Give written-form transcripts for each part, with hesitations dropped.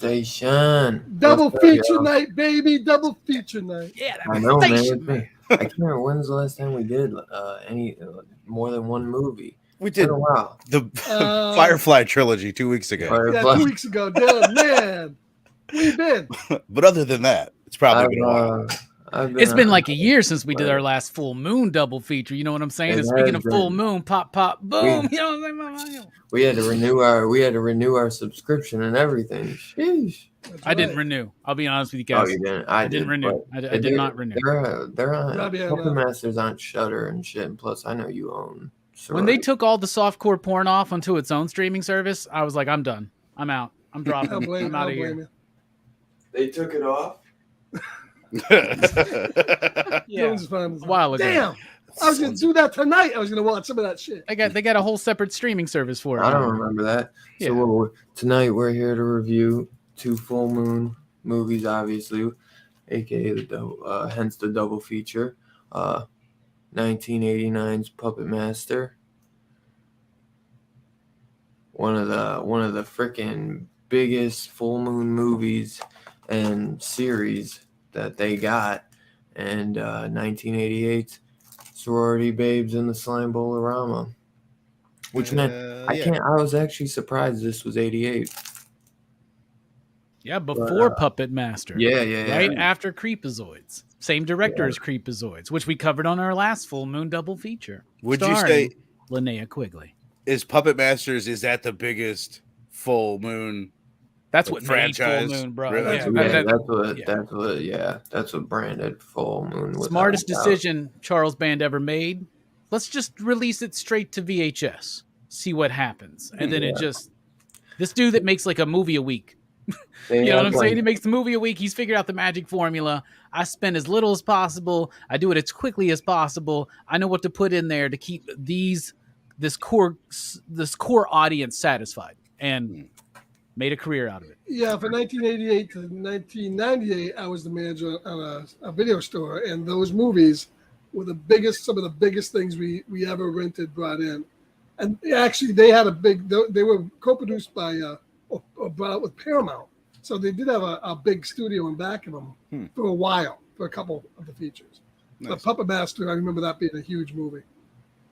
Station. Double feature night, baby. Double feature night. Yeah, I know, man. I can't remember when's the last time we did any more than one movie. We did a while. The Firefly trilogy 2 weeks ago. Firefly. Yeah, 2 weeks ago. Damn, man. Where you been? But other than that, it's probably been a while. It's been like a year since we did our last full moon double feature. You know what I'm saying? And speaking of full moon, pop, pop, boom. You know what I'm saying? We had to renew our subscription and everything. Sheesh. I didn't renew. I'll be honest with you guys. Oh, you didn't? I didn't renew. I did not renew. They're on Puppet Masters on Shudder and shit. And plus, I know you own Sorority. When they took all the softcore porn off onto its own streaming service, I was like, I'm done. I'm out. I'm dropping. I'm out of here. They took it off? Yeah, a while ago. Damn, I was gonna do that tonight. I was gonna watch some of that shit. They got a whole separate streaming service for it. I don't remember that. Yeah. So tonight we're here to review 2 full moon movies, obviously, aka hence the double feature. 1989's Puppet Master, one of the freaking biggest full moon movies and series that they got, and 1988 Sorority Babes and the Slime Bowl-O-Rama, which meant I was actually surprised this was 88. Yeah, before Puppet Master. Yeah. Right after Creepazoids. Same director as Creepazoids, which we covered on our last full moon double feature. Would you say Linnea Quigley? Is Puppet Masters, is that the biggest full moon? That's what franchise, full moon, bro. Really? That's what branded full moon was. Smartest decision Charles Band ever made. Let's just release it straight to VHS. See what happens. And then this dude that makes like a movie a week. You know what I'm saying? He makes the movie a week. He's figured out the magic formula. I spend as little as possible. I do it as quickly as possible. I know what to put in there to keep this core audience satisfied, and made a career out of it. Yeah, from 1988 to 1998, I was the manager on a video store, and those movies were some of the biggest things we ever rented, brought in. And actually, they were co-produced by or brought out with Paramount. So they did have a big studio in back of them for a while, for a couple of the features. Nice. The Puppet Master, I remember that being a huge movie.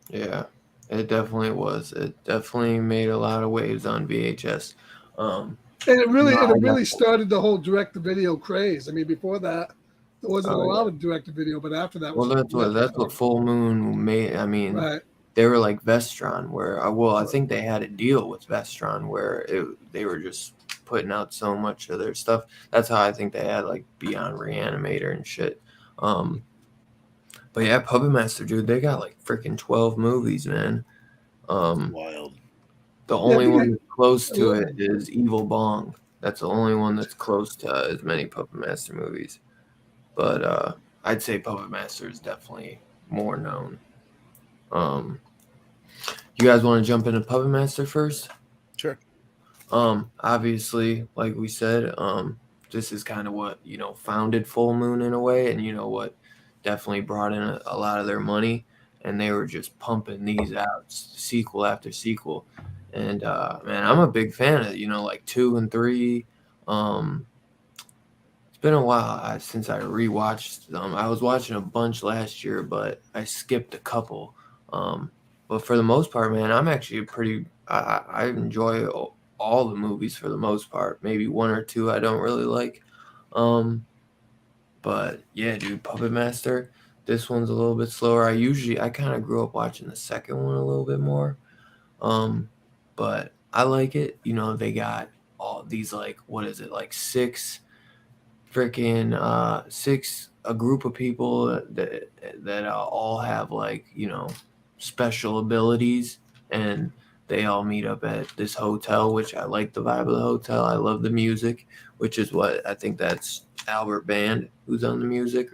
Yeah, it definitely was. It definitely made a lot of waves on VHS. And it really started the whole direct-to-video craze. I mean, before that, there wasn't a lot of direct-to-video, but after that, that's what Full Moon made. I mean, they were like Vestron, where I think they had a deal with Vestron where they were just just putting out so much of their stuff. That's how I think they had like Beyond Reanimator and shit. But yeah, Puppet Master, dude, they got like freaking 12 movies, man. Wild. The only think one that's close I to love it is Evil Bong. That's the only one that's close to as many Puppet Master movies. But I'd say Puppet Master is definitely more known. You guys want to jump into Puppet Master first? Sure. Obviously, like we said, this is kind of what, founded Full Moon in a way, and what definitely brought in a lot of their money, and they were just pumping these out sequel after sequel. And man, I'm a big fan of, like 2 and 3. It's been a while since I rewatched them. I was watching a bunch last year, but I skipped a couple. But for the most part, man, I'm actually I enjoy all the movies for the most part. Maybe 1 or 2 I don't really like. But yeah, dude, Puppet Master. This one's a little bit slower. I kind of grew up watching the second one a little bit more. But I like it. They got all these, like, what is it, like 6 freaking 6 a group of people that all have, like, special abilities, and they all meet up at this hotel, which I like the vibe of the hotel. I love the music, which is what I think that's Albert Band who's on the music.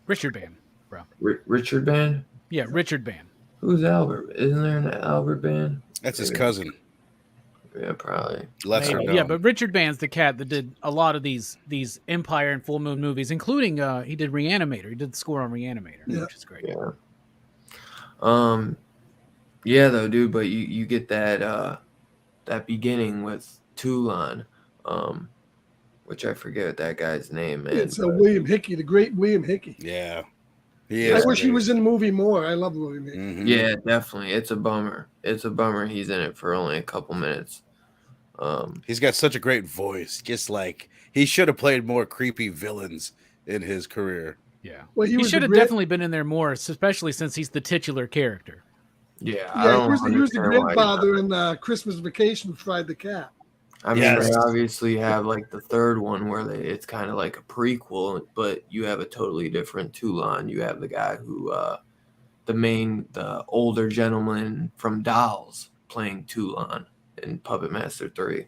Richard Band, bro. Richard Band? Yeah, Richard Band. Who's Albert? Isn't there an Albert Band? That's his cousin. Yeah, probably. Lesser known. Yeah, but Richard Band's the cat that did a lot of these Empire and Full Moon movies, including he did Reanimator. He did the score on Reanimator, which is great. Yeah. Yeah, though, dude. But you get that beginning with Toulon, which I forget that guy's name, man. It's William Hickey, the great William Hickey. Yeah. I wish he was in the movie more. I love William Hickey. Mm-hmm. Yeah, definitely. It's a bummer. He's in it for only a couple minutes. He's got such a great voice. Just like he should have played more creepy villains in his career. Yeah. Well, he should have definitely been in there more, especially since he's the titular character. Yeah. He was the grandfather in Christmas Vacation who fried the cat. I mean, they obviously have like the third one where it's kind of like a prequel, but you have a totally different Toulon. You have the guy who, the older gentleman from Dolls playing Toulon in Puppet Master 3.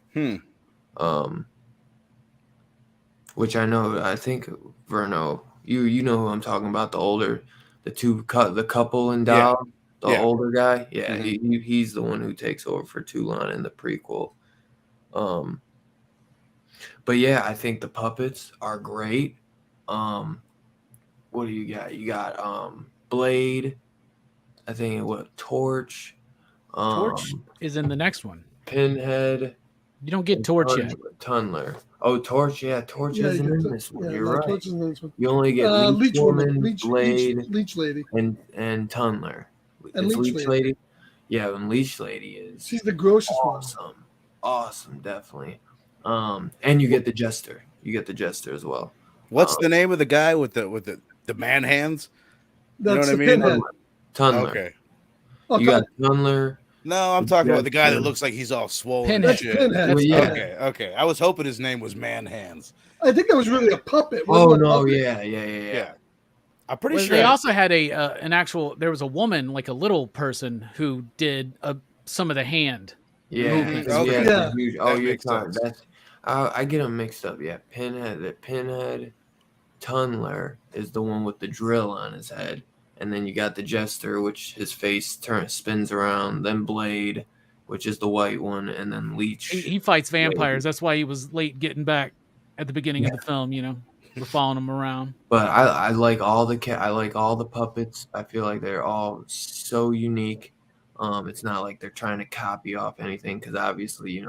Which I think Verno, you know who I'm talking about, the couple in Dolls, older guy. Yeah, he's the one who takes over for Toulon in the prequel. But yeah, I think the puppets are great. What do you got? You got Blade. I think Torch. Torch is in the next one. Pinhead. You don't get Torch yet. Tunneler. Oh, Torch. Yeah, Torch isn't in this one. You're right. Torch isn't in this one. You only get Leech Woman, Blade, Leech Lady, and Tunneler. And Leech Lady. Yeah, and Leech Lady is. She's the grossest one. Awesome, definitely. And you get the Jester. You get the Jester as well. What's the name of the guy with the man hands? That's you know what I mean? Tunneler. Okay. You got Tunneler. No, I'm talking about the guy that looks like he's all swollen. Pinhead. Pinhead. Well, yeah. Okay. I was hoping his name was Man Hands. I think that was really a puppet. Oh no, yeah. I'm pretty sure they also had an actual. There was a woman, like a little person, who did some of the hand. Yeah. movies. Okay. Yeah. You're talking. That's. I get them mixed up. Yeah, Pinhead. Tunneler is the one with the drill on his head. And then you got the Jester, which his face spins around. Then Blade, which is the white one, and then Leech. He fights vampires. That's why he was late getting back at the beginning of the film. We're following him around. But I like all the puppets. I feel like they're all so unique. It's not like they're trying to copy off anything, because obviously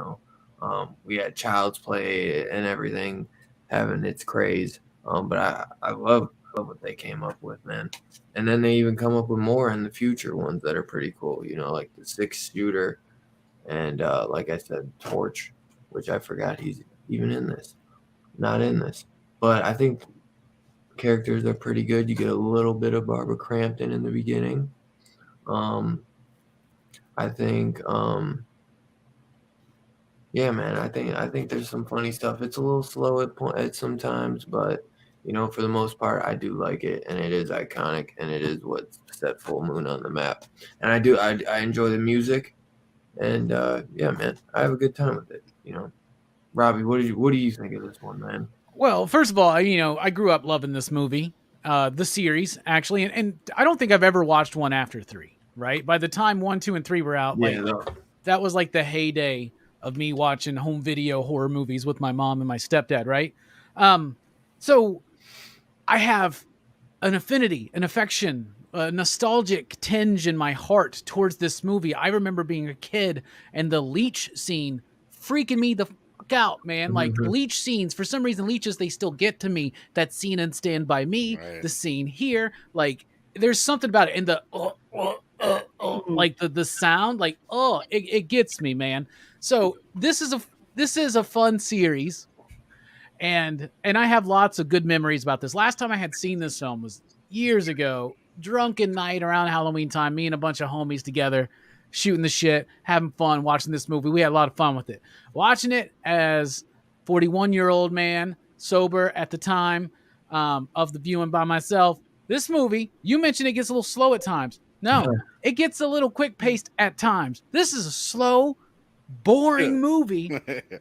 we had Child's Play and everything having its craze. But I love what they came up with, man. And then they even come up with more in the future ones that are pretty cool, like the 6-shooter and like I said, Torch, which I forgot he's even in this. Not in this. But I think characters are pretty good. You get a little bit of Barbara Crampton in the beginning. I think Yeah, man. I think there's some funny stuff. It's a little slow at sometimes, but for the most part, I do like it, and it is iconic, and it is what set Full Moon on the map. And I enjoy the music, and yeah, man, I have a good time with it. Robbie, what do you think of this one, man? Well, first of all, I grew up loving this movie, the series actually, and I don't think I've ever watched one after 3. Right by the time 1, 2, and 3 were out, Yeah, that was like the heyday of me watching home video horror movies with my mom and my stepdad, right? So I have an affinity, an affection, a nostalgic tinge in my heart towards this movie. I remember being a kid and the leech scene freaking me the fuck out, man. Like leech scenes, for some reason, leeches, they still get to me. That scene in Stand By Me, the scene here, like there's something about it. And the like the sound, like it gets me, man. So this is a fun series, and I have lots of good memories about this. Last time I had seen this film was years ago, drunken night around Halloween time, me and a bunch of homies together, shooting the shit, having fun, watching this movie. We had a lot of fun with it. Watching it as 41-year-old man, sober at the time of the viewing by myself. This movie, you mentioned it gets a little slow at times. No, it gets a little quick paced at times. This is a slow, boring movie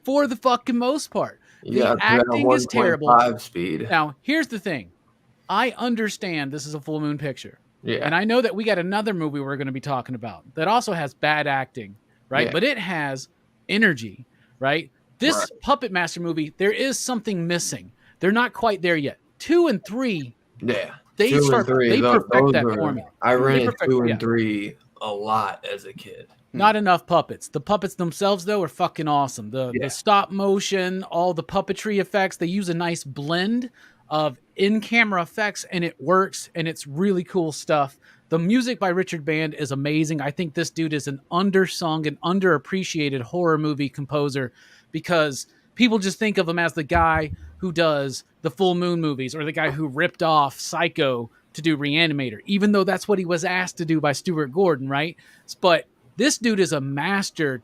for the fucking most part. The acting is terrible. Speed. Now, here's the thing. I understand this is a Full Moon picture. Yeah. And I know that we got another movie we're going to be talking about that also has bad acting, right? Yeah. But it has energy, right? This Puppet Master movie, there is something missing. They're not quite there yet. 2 and 3. Yeah. They perfect that formula. I rented 2 and 3 a lot as a kid. Not enough puppets. The puppets themselves, though, are fucking awesome. The stop motion, all the puppetry effects, they use a nice blend of in-camera effects, and it works, and it's really cool stuff. The music by Richard Band is amazing. I think this dude is an undersung and underappreciated horror movie composer because people just think of him as the guy who does the Full Moon movies or the guy who ripped off Psycho to do Reanimator, even though that's what he was asked to do by Stuart Gordon, right? But this dude is a master,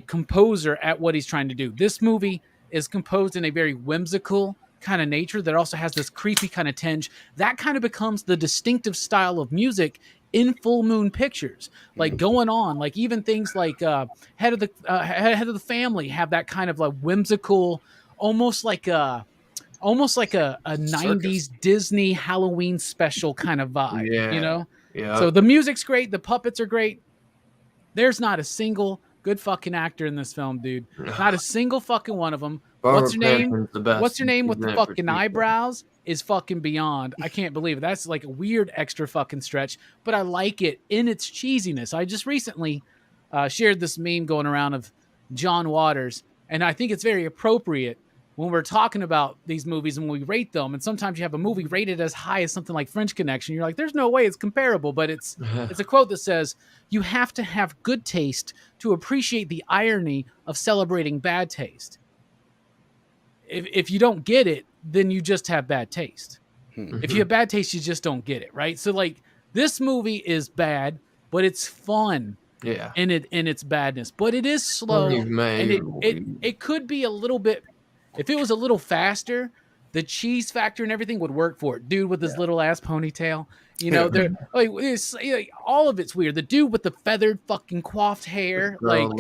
composer at what he's trying to do. This movie is composed in a very whimsical kind of nature that also has this creepy kind of tinge. That kind of becomes the distinctive style of music in Full Moon pictures. Going on, even things like Head of the Family have that kind of whimsical, almost like a 90s Disney Halloween special kind of vibe. Yeah. So the music's great, the puppets are great. There's not a single good fucking actor in this film, dude. Not a single fucking one of them. What's your name? What's your name with the fucking eyebrows is fucking beyond. I can't believe it. That's like a weird extra fucking stretch, but I like it in its cheesiness. I just recently shared this meme going around of John Waters, and I think it's very appropriate when we're talking about these movies and when we rate them. And sometimes you have a movie rated as high as something like French Connection. You're like, there's no way it's comparable, but it's a quote that says, you have to have good taste to appreciate the irony of celebrating bad taste. If you don't get it, then you just have bad taste. If you have bad taste, you just don't get it, right? So this movie is bad, but it's fun. Yeah. In its badness, but it is slow, and it could be a little bit. If it was a little faster, the cheese factor and everything would work for it. Dude with his little ass ponytail, all of it's weird. The dude with the feathered fucking coiffed hair, come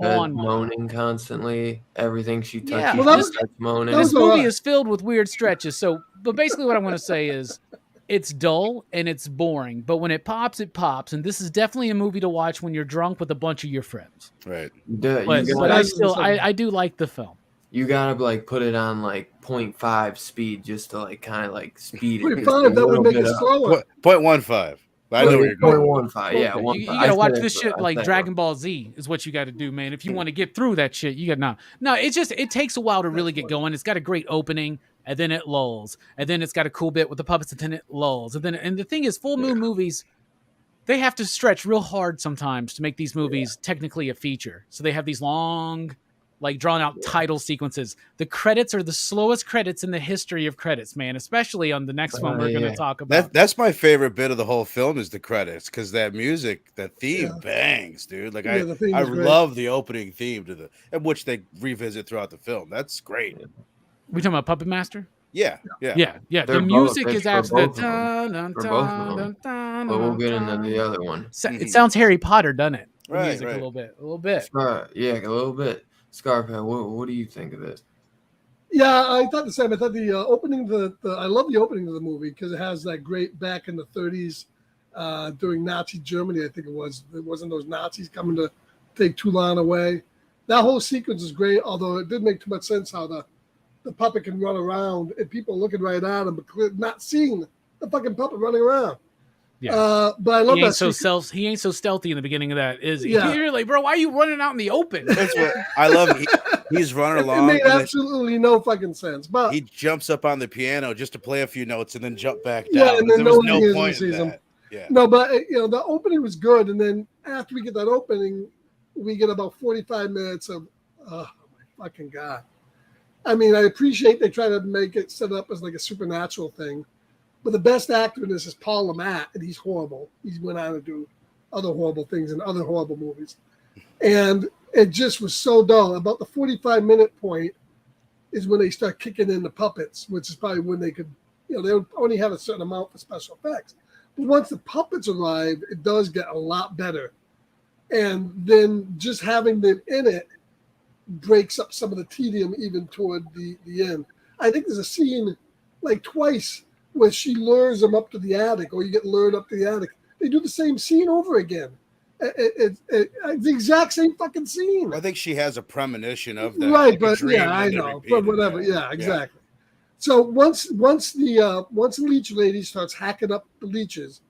on, moaning constantly. Everything she touches, starts moaning. This movie is filled with weird stretches. So, but basically, what I want to say is, it's dull and it's boring. But when it pops, and this is definitely a movie to watch when you're drunk with a bunch of your friends. Right. But I do like the film. You gotta put it on 0.5 speed just to kind of speed it. 0.5, that would make it slower. 0.15. I know where you're going. 0.15, yeah. You gotta watch this shit like Dragon Ball Z is what you got to do, man. If you want to get through that shit, you got no. It takes a while to really get going. It's got a great opening, and then it lulls, and then it's got a cool bit with the puppets, and then it lulls, and the thing is, Full Moon movies, they have to stretch real hard sometimes to make these movies technically a feature. So they have these long like drawn out title sequences. The credits are the slowest credits in the history of credits, man, especially on the next one we're going to talk about. That's my favorite bit of the whole film is the credits, because that music, that theme bangs, dude. Like I love the opening theme which they revisit throughout the film. That's great. We talking about Puppet Master? Yeah. The music is absolutely. But we'll get into the other one. It sounds Harry Potter, doesn't it? The Right, music right. a little bit. Yeah, a little bit. Scarphead, what do you think of this? Yeah, I thought the same. I thought the opening, I love the opening of the movie because it has that great back in the 30s during Nazi Germany. I think it was. It wasn't those Nazis coming to take Toulon away. That whole sequence is great, although it didn't make too much sense how the puppet can run around and people looking right at him, but not seeing the fucking puppet running around. Yeah, but I love that. He ain't so stealthy in the beginning of that, is he? Yeah. You're like, bro, why are you running out in the open? That's what I love. He's running along. It made absolutely no fucking sense. But he jumps up on the piano just to play a few notes and then jump back down. Yeah, and then there was no point in that. Yeah. No, but the opening was good, and then after we get that opening, we get about 45 minutes of, oh my fucking god. I mean, I appreciate they try to make it set up as like a supernatural thing. But the best actor in this is Paul Lamont, and he's horrible. He went on to do other horrible things in other horrible movies. And it just was so dull. About the 45-minute point is when they start kicking in the puppets, which is probably when they could, they would only have a certain amount for special effects. But once the puppets arrive, it does get a lot better. And then just having them in it breaks up some of the tedium even toward the end. I think there's a scene like twice where she lures them up to the attic, or you get lured up to the attic. They do the same scene over again. It's the exact same fucking scene. I think she has a premonition of that. Right, but I know. But whatever. Yeah, exactly. Yeah. So once the leech lady starts hacking up the leeches,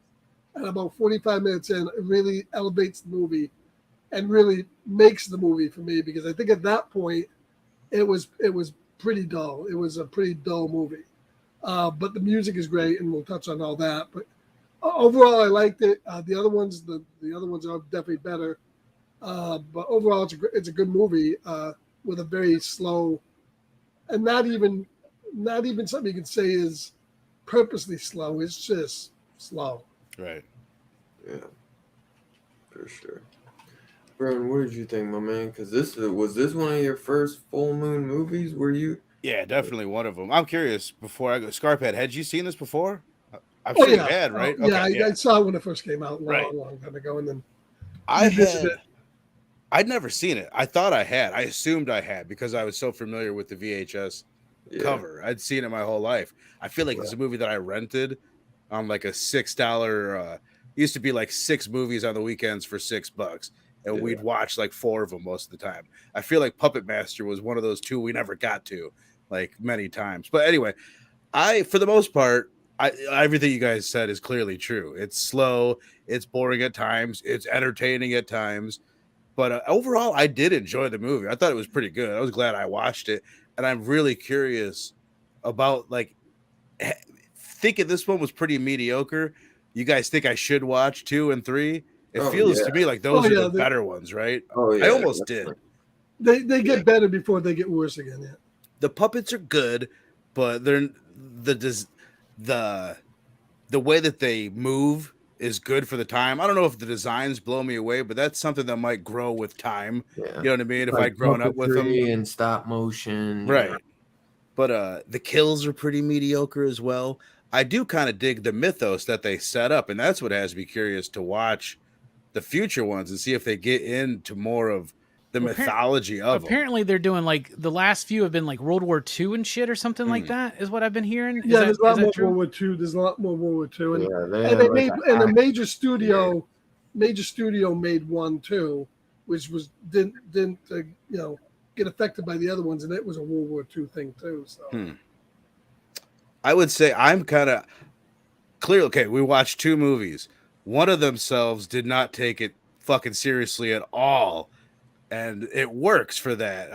at about 45 minutes in, it really elevates the movie and really makes the movie for me, because I think at that point it was pretty dull. It was a pretty dull movie. But the music is great, and we'll touch on all that. But overall, I liked it. The other ones are definitely better. But overall, it's a good movie with a very slow, and not even something you can say is purposely slow. It's just slow. Right. Yeah. For sure. Brian, what did you think, my man? Because was this one of your first full moon movies? Were you? Yeah, definitely one of them. I'm curious, before I go, Scarphead, had you seen this before? I'm sure you had, right? I saw it when it first came out long time ago, and then I'd never seen it. I thought I had. I assumed I had because I was so familiar with the VHS cover. I'd seen it my whole life. I feel like it's a movie that I rented on like a $6. Used to be like 6 movies on the weekends for $6. And we'd watch like 4 of them most of the time. I feel like Puppet Master was one of those 2 we never got to, like many times. But anyway, for the most part, everything you guys said is clearly true. It's slow, it's boring at times, it's entertaining at times. But overall, I did enjoy the movie. I thought it was pretty good. I was glad I watched it. And I'm really curious about, like, thinking this one was pretty mediocre. You guys think I should watch 2 and 3? It feels to me like those are the better ones, right? Oh, yeah, I almost did. They get better before they get worse again. Yeah. The puppets are good, but they're the way that they move is good for the time. I don't know if the designs blow me away, but that's something that might grow with time. Yeah. You know what I mean? If I'd grown up with them and stop motion, right? But the kills are pretty mediocre as well. I do kind of dig the mythos that they set up, and that's what has me curious to watch the future ones and see if they get into more of the mythology of them. Apparently they're doing, like, the last few have been like World War II and shit or something like that is what I've been hearing. There's a lot more World War II. There's a lot more World War II. And they made, and a major studio made one too, which didn't get affected by the other ones, and it was a World War II thing too. So I would say I'm kind of clear. Okay, we watched 2 movies. One of themselves did not take it fucking seriously at all, and it works for that.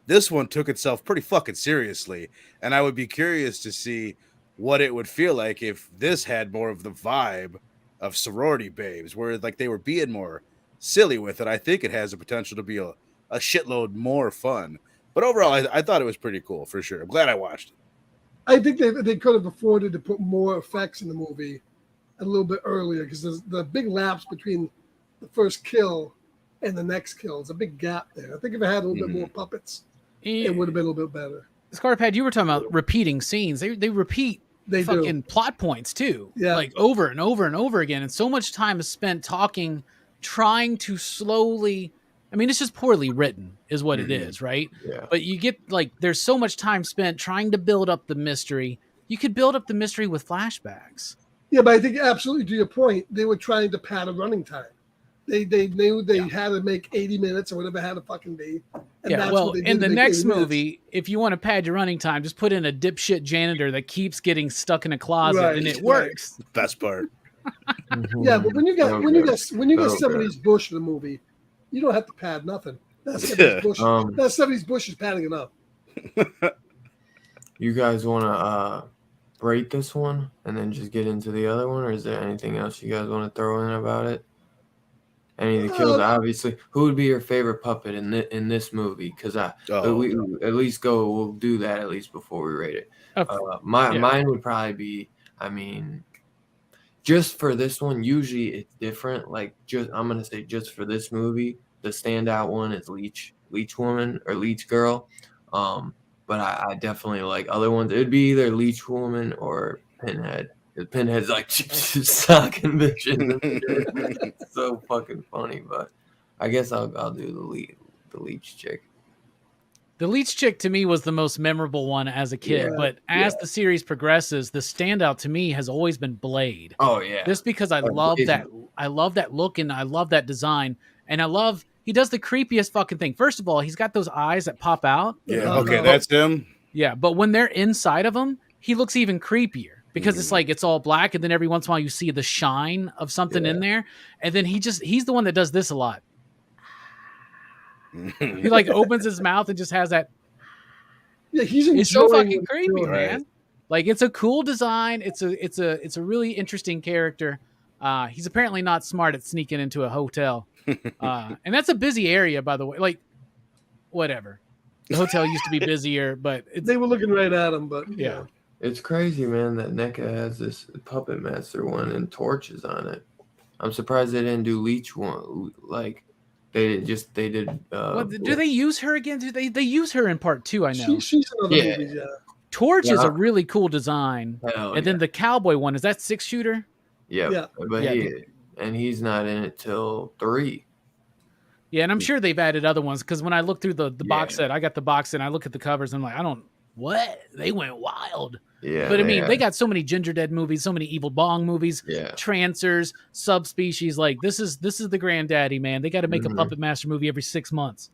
This one took itself pretty fucking seriously, and I would be curious to see what it would feel like if this had more of the vibe of Sorority Babes, where like they were being more silly with it. I think it has the potential to be a shitload more fun. But overall, I thought it was pretty cool for sure. I'm glad I watched it. I think they could have afforded to put more effects in the movie a little bit earlier because there's the big lapse between the first kill and the next kill. It's a big gap there. I think if it had a little bit more puppets, it would have been a little bit better. Scarpad, you were talking about repeating scenes. They repeat fucking plot points too. Yeah. Like over and over and over again. And so much time is spent talking, trying to slowly. I mean, it's just poorly written is what it is, right? Yeah. But you get like, there's so much time spent trying to build up the mystery. You could build up the mystery with flashbacks. Yeah, but I think absolutely to your point, they were trying to pad a running time. They knew they had to make 80 minutes or whatever it had to fucking be. And Yeah, that's well, what they did in the to make next 80 minutes. movie, if you want to pad your running time, just put in a dipshit janitor that keeps getting stuck in a closet, Right, and it right. works. Best part. Yeah, but when you got Okay. 70s Bush in the movie, you don't have to pad nothing. That 70s Bush, that 70s Bush is padding enough. You guys want to rate this one and then just get into the other one, or is there anything else you guys want to throw in about it? Any of the kills, obviously. Who would be your favorite puppet in this movie? Because we at least we'll do that at least before we rate it. Mine would probably be, I mean, just for this one. Usually it's different. Like I'm gonna say just for this movie, the standout one is Leech Woman or Leech Girl. But I definitely like other ones. It'd be either Leech Woman or Pinhead. Pinhead's like sucking bitches. It's so fucking funny, but I guess I'll do the Leech chick. The Leech chick to me was the most memorable one as a kid, but as the series progresses, the standout to me has always been Blade. Oh yeah, just because I love that. I love that look and I love that design, and I love he does the creepiest fucking thing. First of all, he's got those eyes that pop out. Yeah, okay, that's him. Yeah, but when they're inside of him, he looks even creepier. Because it's like it's all black, and then every once in a while you see the shine of something in there, and then he's the one that does this a lot. He like opens his mouth and just has that. Yeah, it's so fucking creepy, man. Like it's a cool design. It's a really interesting character. He's apparently not smart at sneaking into a hotel, and that's a busy area, by the way. Like, whatever. The hotel used to be busier, but they were looking right at him. But yeah. It's crazy, man, that NECA has this Puppet Master one and torches on it. I'm surprised they didn't do Leech one. Like, they did. Do they use her again? Do they use her in part 2? I know. She's in other movies, yeah. Torch is a really cool design. Then the cowboy one, is that 6-shooter? Yeah. But he's not in it till 3. Yeah, and I'm sure they've added other ones because when I look through the box set, I got the box set and I look at the covers and I'm like, what? They went wild. Yeah. But I mean, they got so many Ginger Dead movies, so many Evil Bong movies, Trancers, Subspecies. Like this is the granddaddy, man. They got to make a Puppet Master movie every 6 months.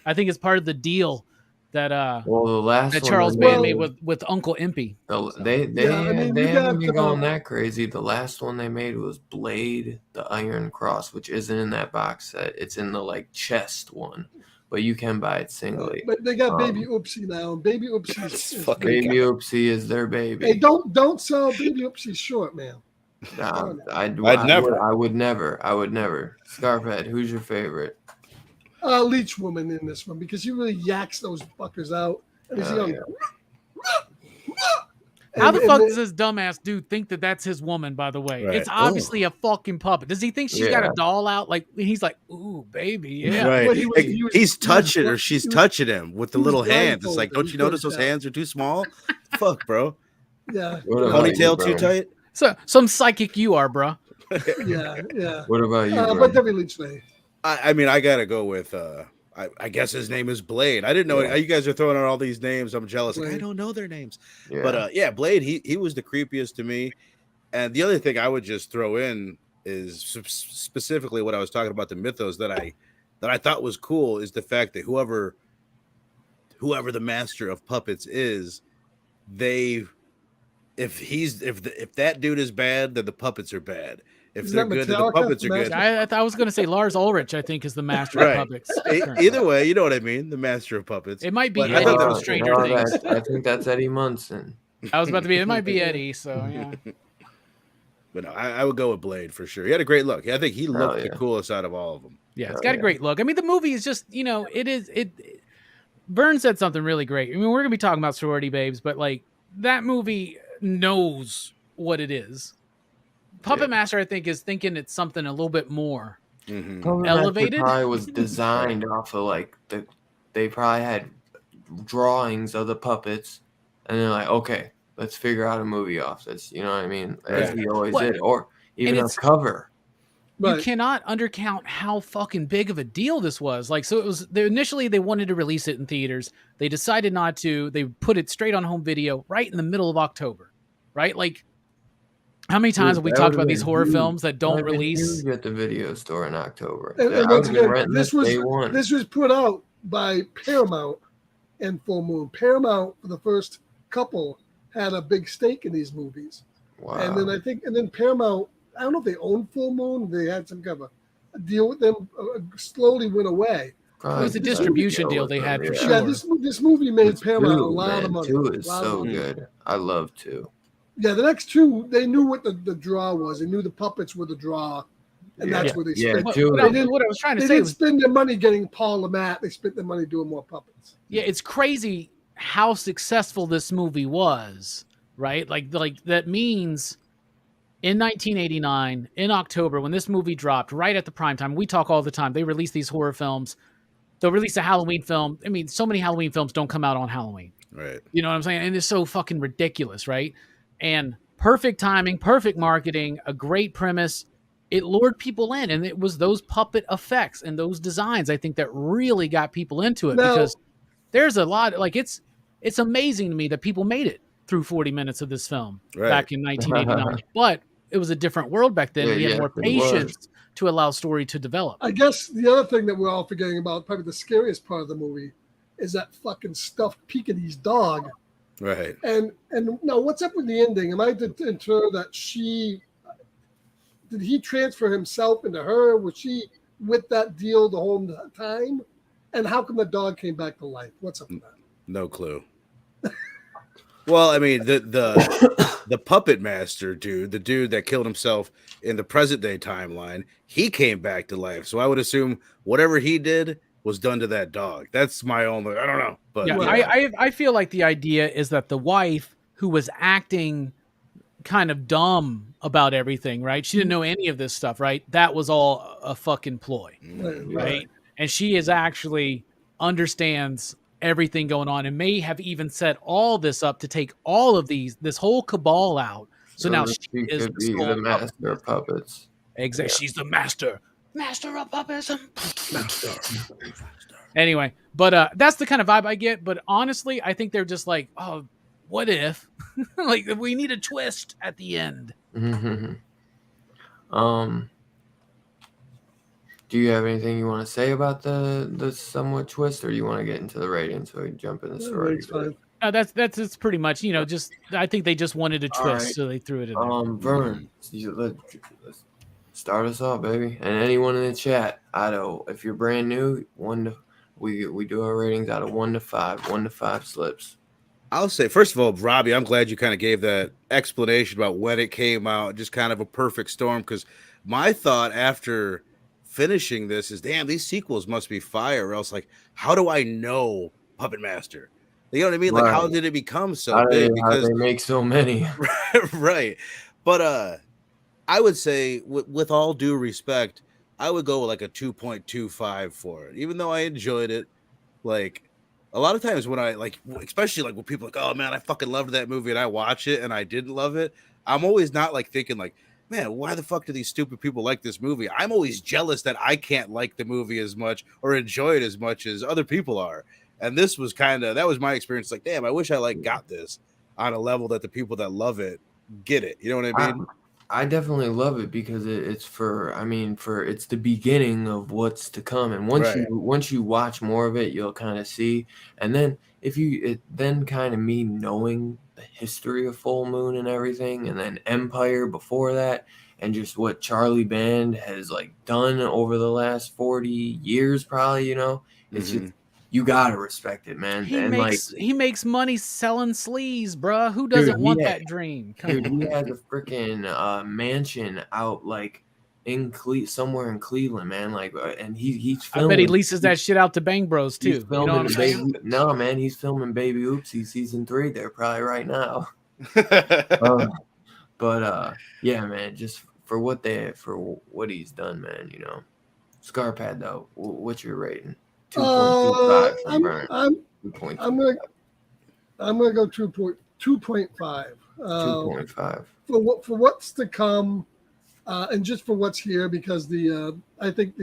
I think it's part of the deal that the last that Charles Band made with Uncle Impy. They haven't been going that crazy. The last one they made was Blade, the Iron Cross, which isn't in that box set. It's in the like chest one. But you can buy it singly. But they got Baby Oopsie now. Baby Oopsie is Baby Oopsie is their baby. Hey, don't sell Baby Oopsie short, man. I would never. Scarphead, who's your favorite? Leech Woman in this one because he really yaks those fuckers out. And he's going, How the fuck does this dumbass dude think that that's his woman, by the way? Right. It's obviously a fucking puppet. Does he think she's got a doll out? Like, he's like, ooh, baby, yeah. Right. He's touching her. She's touching him with the little hands. It's like, don't you notice those hands are too small? Fuck, bro. Yeah. Ponytail too tight? So, some psychic you are, bro. Yeah. What about you, but definitely Leech Lane. I mean, I got to go with... I guess his name is Blade. I didn't know it. You guys are throwing out all these names. I'm jealous. Like, I don't know their names. Yeah. But Blade, he was the creepiest to me. And the other thing I would just throw in is specifically what I was talking about, the mythos that I thought was cool is the fact that whoever the master of puppets is, if that dude is bad, then the puppets are bad. If they're good, then the puppets are good. I was going to say Lars Ulrich, I think, is the master of puppets. Either way, you know what I mean? The master of puppets. It might be Eddie from Stranger Things. I think that's Eddie Munson. I was about to be. It might be Eddie, so yeah. But no, I would go with Blade for sure. He had a great look. I think he looked the coolest out of all of them. Yeah, it's got a great look. I mean, the movie is just, it Vern said something really great. I mean, we're gonna be talking about Sorority Babes, but like that movie knows what it is. Puppet Master, I think, is thinking it's something a little bit more elevated. Probably was designed off of like they probably had drawings of the puppets, and they're like, okay, let's figure out a movie off this. You know what I mean? As we always did, or even a cover. You cannot undercount how fucking big of a deal this was. Like, so it was. Initially, they wanted to release it in theaters. They decided not to. They put it straight on home video right in the middle of October. Right, like. How many times have we talked about these horror films that don't release at the video store in October? And once again, this was put out by Paramount and Full Moon. Paramount for the first couple had a big stake in these movies. Wow. And then Paramount, I don't know if they owned Full Moon. They had some kind of a deal with them. Slowly went away. It was a distribution deal they had for sure. Yeah, this movie made Paramount a lot of money. 2 is so good. I love 2. Yeah, the next 2, they knew what the draw was. They knew the puppets were the draw, and that's where they spent. What I was trying to say they didn't spend their money getting Paul Le Mat. They spent their money doing more puppets. Yeah, it's crazy how successful this movie was, right? Like that means in 1989, in October, when this movie dropped, right at the prime time, we talk all the time. They release these horror films. They'll release a Halloween film. I mean, so many Halloween films don't come out on Halloween. Right. You know what I'm saying? And it's so fucking ridiculous, right? And perfect timing, perfect marketing, a great premise. It lured people in, and it was those puppet effects and those designs, I think, that really got people into it. Because there's a lot, like it's amazing to me that people made it through 40 minutes of this film back in 1989. But it was a different world back then. We had more patience to allow story to develop. I guess the other thing that we're all forgetting about, probably the scariest part of the movie, is that fucking stuffed Pekingese dog. Right. And now, what's up with the ending? Am I to infer that did he transfer himself into her? Was she with that deal the whole time? And how come the dog came back to life? What's up with that? No clue. Well, I mean, the puppet master dude, the dude that killed himself in the present day timeline, he came back to life. So I would assume whatever he did was done to that dog. That's my only, I don't know. But I feel like the idea is that the wife, who was acting kind of dumb about everything, right? She didn't know any of this stuff, right? That was all a fucking ploy, right? And she is actually understands everything going on and may have even set all this up to take all of this whole cabal out. So now she is the master of puppets. Exactly. She's the master of puppets. Anyway, but that's the kind of vibe I get. But honestly, I think they're just like, oh, what if? Like, we need a twist at the end. Mm-hmm. Do you have anything you want to say about the somewhat twist, or do you want to get into the rating so we can jump in the story? That's pretty much, just I think they just wanted a twist, so they threw it in there. Vern, let's start us off, baby. And anyone in the chat, if you're brand new, we do our ratings out of 1 to 5, 1 to 5 slips. I'll say, first of all, Robbie, I'm glad you kind of gave that explanation about when it came out, just kind of a perfect storm, because my thought after finishing this is, damn, these sequels must be fire, or else, like, how do I know Puppet Master? You know what I mean? Like, how did it become so big? Because they make so many. Right. But I would say, with all due respect, I would go with like a 2.25 for it, even though I enjoyed it. Like, a lot of times when I, like, especially like when people are like, oh man, I fucking loved that movie, and I watch it and I didn't love it, I'm always not like thinking like, man, why the fuck do these stupid people like this movie? I'm always jealous that I can't like the movie as much or enjoy it as much as other people are. And this was that was my experience. Like, damn, I wish I got this on a level that the people that love it get it. You know what I mean? I definitely love it because it's it's the beginning of what's to come. And once you watch more of it, you'll kind of see. And then then kind of me knowing the history of Full Moon and everything, and then Empire before that, and just what Charlie Band has like done over the last 40 years, probably, it's just, you gotta respect it, man. He makes money selling sleaze, bruh. Who doesn't want that dream? Dude, he has a freaking mansion out like somewhere in Cleveland, man. Like, and he's I filming. bet he leases that shit out to Bang Bros too. He's filming You know what I'm saying? No, man, he's filming Baby Oopsie season 3 there probably right now. Yeah, man, just for what he's done, man. You know, Scarpad though, what's your rating? 2.25 from Brian. I'm gonna go 2.5. 2.5 for what's to come, and just for what's here, because I think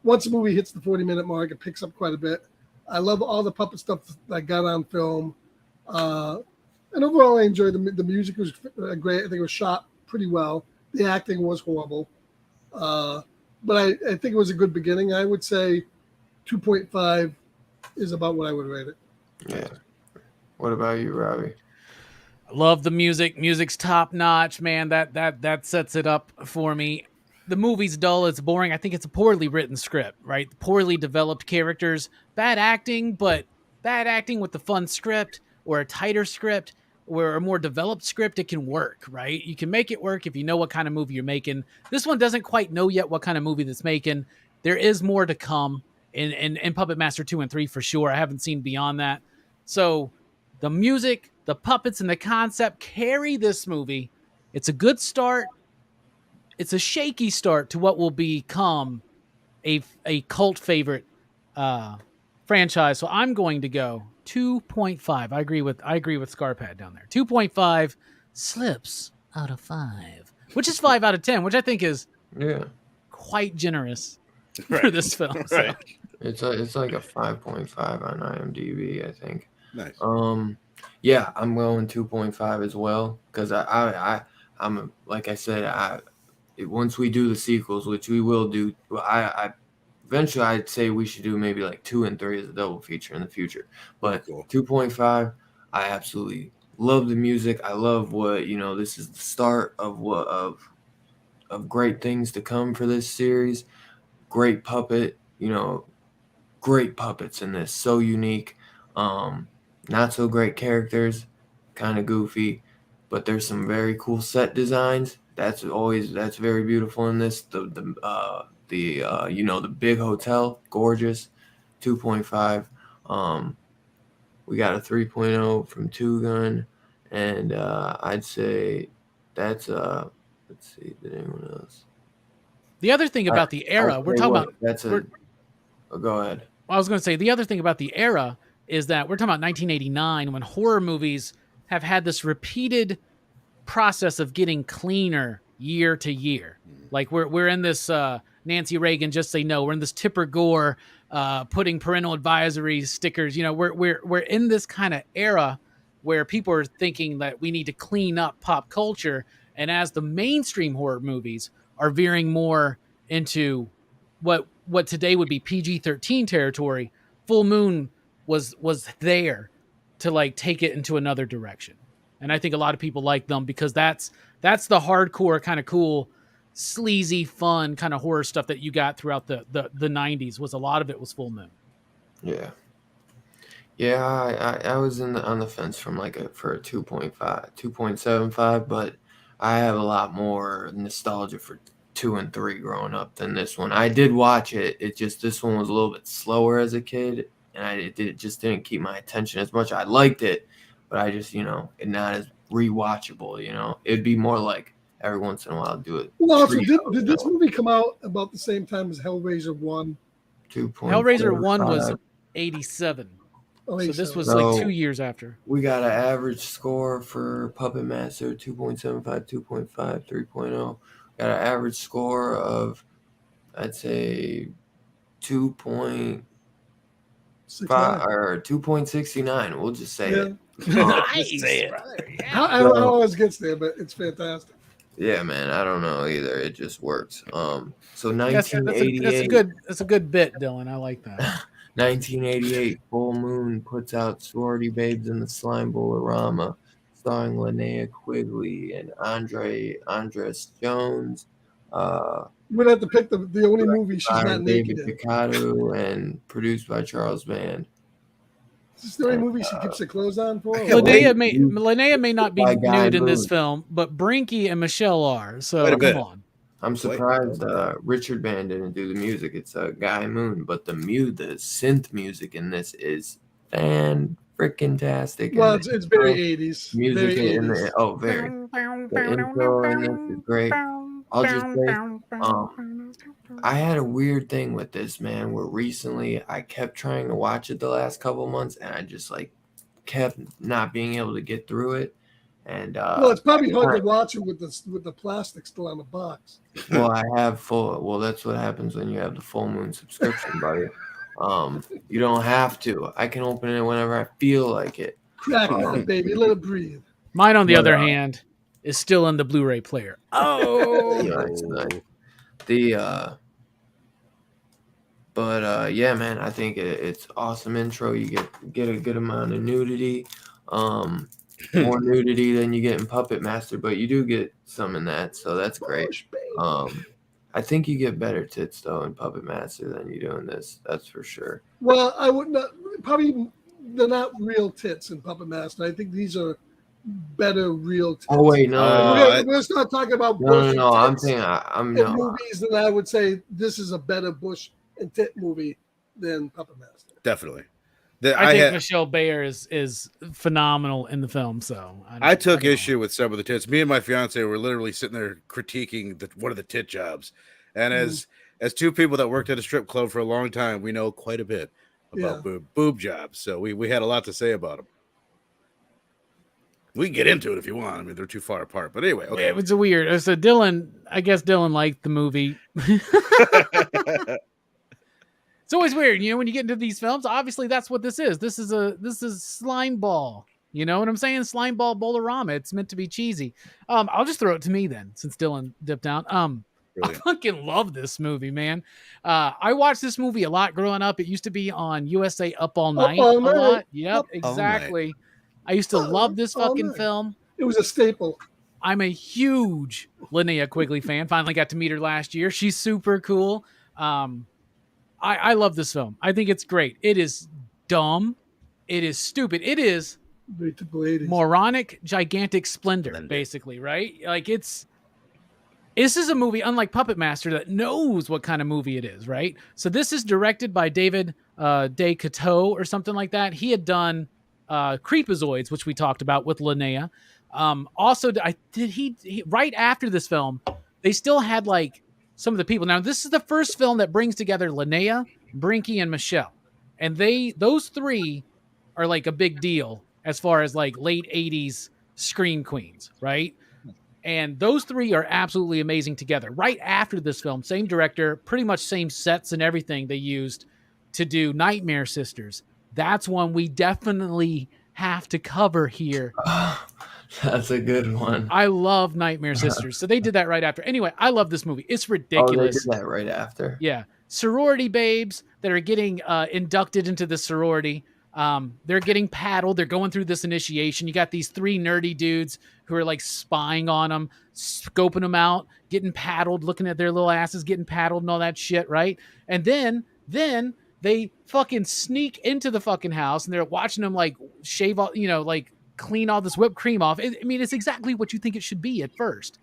once a movie hits the 40-minute mark, it picks up quite a bit. I love all the puppet stuff that got on film, and overall I enjoyed the music was great. I think it was shot pretty well. The acting was horrible, but I think it was a good beginning. I would say 2.5 is about what I would rate it. Yeah. What about you, Robbie? I love the music. Music's top notch, man. That sets it up for me. The movie's dull. It's boring. I think it's a poorly written script, right? Poorly developed characters, bad acting, but bad acting with the fun script or a tighter script or a more developed script, it can work, right? You can make it work if you know what kind of movie you're making. This one doesn't quite know yet what kind of movie that's making. There is more to come in Puppet Master 2 and 3 for sure. I haven't seen beyond that. So the music, the puppets, and the concept carry this movie. It's a good start. It's a shaky start to what will become a cult favorite franchise. So I'm going to go 2.5. I agree with Scarpad down there. 2.5 slips out of 5, which is 5 out of 10, which I think is quite generous for this film. Right. So. It's like a 5.5 on IMDb, I think. Nice. Yeah, I'm going 2.5 as well because I'm like I said, once we do the sequels, which we will do, I eventually I'd say we should do maybe like 2 and 3 as a double feature in the future. But cool. 2.5, I absolutely love the music. I love what, this is the start of great things to come for this series. Great puppet, great puppets in this, so unique. Not so great characters, kind of goofy, but there's some very cool set designs. That's very beautiful in this. The big hotel, gorgeous. 2.5. We got a 3.0 from Two Gun, and I'd say that's let's see, did anyone else? The other thing about the era, we're talking about. Go ahead. I was going to say the other thing about the era is that we're talking about 1989 when horror movies have had this repeated process of getting cleaner year to year. Like we're in this Nancy Reagan Just Say No. We're in this Tipper Gore putting parental advisory stickers. We're in this kind of era where people are thinking that we need to clean up pop culture, and as the mainstream horror movies are veering more into what today would be PG-13 territory, Full Moon was there to like take it into another direction. And I think a lot of people like them because that's the hardcore kind of cool, sleazy, fun kind of horror stuff that you got throughout the 90s. Was a lot of it was Full Moon. Yeah. Yeah, I was on the fence for a 2.5, 2.75, but I have a lot more nostalgia for 2 and 3 growing up than this one. I did watch it. It just, this one was a little bit slower as a kid, and it just didn't keep my attention as much. I liked it, but I just, it not as rewatchable, It'd be more like every once in a while do it. Well, also, did this movie come out about the same time as Hellraiser 1? Hellraiser 1 was 87. So this was like 2 years after. We got an average score for Puppet Master, 2.75, 2.5, 3.0. Got an average score of, I'd say, 2.5 or 2.69. We'll just say it. Nice. Say it. I don't know how it always gets there, but it's fantastic. Yeah, man. I don't know either. It just works. So 1988. That's a good bit, Dylan. I like that. 1988, Full Moon puts out Sorority Babes in the Slime Bowl-O-Rama, starring Linnea Quigley and Andres Jones. We'd have to pick the only movie she's not naked in. David Picado and produced by Charles Band. Is this the only movie she keeps her clothes on for? Linnea may not be nude in this film, but Brinky and Michelle are. So come on. I'm surprised Richard Band didn't do the music. It's Guy Moon, but the synth music in this is fan-freaking-tastic. Well, And it's very 80s. music Very in 80s. the very. The intro in this is great. I'll just say, I had a weird thing with this, man, where recently I kept trying to watch it the last couple months, and I just like kept not being able to get through it. And well, it's probably hard to watch it with the plastic still on the box. Well, I have full. Well, that's what happens when you have the full moon subscription, buddy. You don't have to. I can open it whenever I feel like it. Crack it, baby. Let it breathe. Mine, on the other hand, is still in the Blu-ray player. Oh, nice. Yeah, man, I think it's awesome intro. You get a good amount of nudity. More nudity than you get in Puppet Master, but you do get some in that, so that's great. I think you get better tits though in Puppet Master than you do in this. That's for sure. Well, I would not probably. They're not real tits in Puppet Master. I think these are better real tits. Oh wait, no. We're gonna start talking about Bush no. I'm tits saying in movies, and I would say this is a better Bush and tit movie than Puppet Master. Definitely. I think Michelle Bayer is phenomenal in the film. So I took issue with some of the tits. Me and my fiance were literally sitting there critiquing one of the tit jobs, and as two people that worked at a strip club for a long time, we know quite a bit about boob jobs. So we had a lot to say about them. We can get into it if you want. I mean, they're too far apart. But anyway, okay. It was weird. So I guess Dylan liked the movie. It's always weird, when you get into these films. Obviously, that's what this is. This is Slimeball. You know what I'm saying? Slimeball Bowl-O-Rama. It's meant to be cheesy. I'll just throw it to me then, since Dylan dipped out. I fucking love this movie, man. I watched this movie a lot growing up. It used to be on USA Up All Night a lot. Yep, exactly. I used to love this fucking film. It was a staple. I'm a huge Linnea Quigley fan. Finally got to meet her last year. She's super cool. I love this film. I think it's great. It is dumb. It is stupid. It is moronic, gigantic splendor, basically, right? Like this is a movie, unlike Puppet Master, that knows what kind of movie it is, right? So this is directed by David De Cateau or something like that. He had done Creepazoids, which we talked about with Linnea. Also, right after this film, they still had like some of the people. Now, this is the first film that brings together Linnea, Brinky, and Michelle. And those three are like a big deal as far as like late 80s scream queens, right? And those three are absolutely amazing together. Right after this film, same director, pretty much same sets and everything they used to do Nightmare Sisters. That's one we definitely have to cover here. That's a good one. I love Nightmare Sisters. So they did that right after. Anyway, I love this movie. It's ridiculous. Oh, they did that right after? Yeah. Sorority babes that are getting inducted into the sorority. They're getting paddled. They're going through this initiation. You got these three nerdy dudes who are like spying on them, scoping them out, getting paddled, looking at their little asses, getting paddled and all that shit, right? And then they fucking sneak into the fucking house and they're watching them like shave all, like clean all this whipped cream off. I mean, it's exactly what you think it should be at first.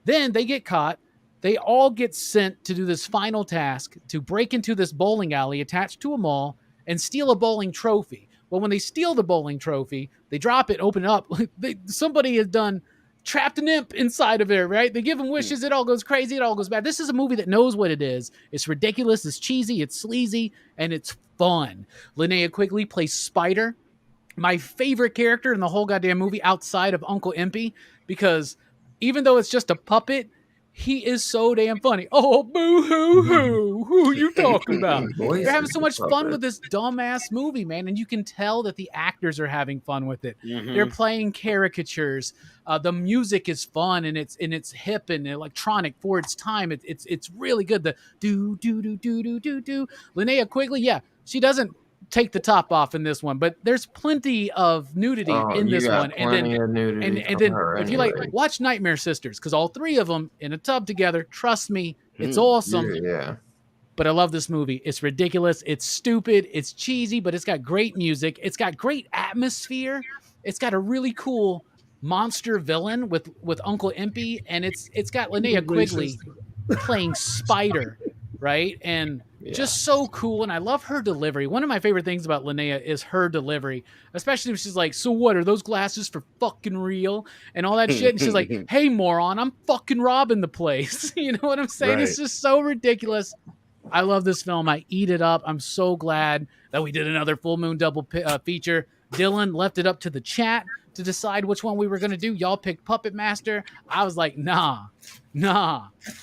Then they get caught. They all get sent to do this final task to break into this bowling alley attached to a mall and steal a bowling trophy. Well, when they steal the bowling trophy, they drop it, open it up. Somebody has trapped an imp inside of it, right? They give them wishes. It all goes crazy. It all goes bad. This is a movie that knows what it is. It's ridiculous. It's cheesy. It's sleazy. And it's fun. Linnea Quigley plays Spider. My favorite character in the whole goddamn movie outside of Uncle Impy, because even though it's just a puppet, he is so damn funny. Oh, boo-hoo-hoo. Who are you talking about? They're having so much fun with this dumbass movie, man. And you can tell that the actors are having fun with it. Mm-hmm. They're playing caricatures. The music is fun and it's hip and electronic for its time. It's really good. The do. Linnea Quigley, yeah, she doesn't take the top off in this one, but there's plenty of nudity in this one. And then if you like, watch Nightmare Sisters, because all three of them in a tub together, trust me, it's awesome. Yeah. But I love this movie. It's ridiculous. It's stupid. It's cheesy, but it's got great music. It's got great atmosphere. It's got a really cool monster villain with Uncle Impy, and it's got Linnea Quigley. playing Spider, right? And just so cool. And I love her delivery. One of my favorite things about Linnea is her delivery, especially if she's like, so what, are those glasses for fucking real? And all that shit. And she's like, hey, moron, I'm fucking robbing the place. You know what I'm saying? Right. It's just so ridiculous. I love this film. I eat it up. I'm so glad that we did another full moon double feature. Dylan left it up to the chat to decide which one we were going to do. Y'all picked Puppet Master. I was like, nah.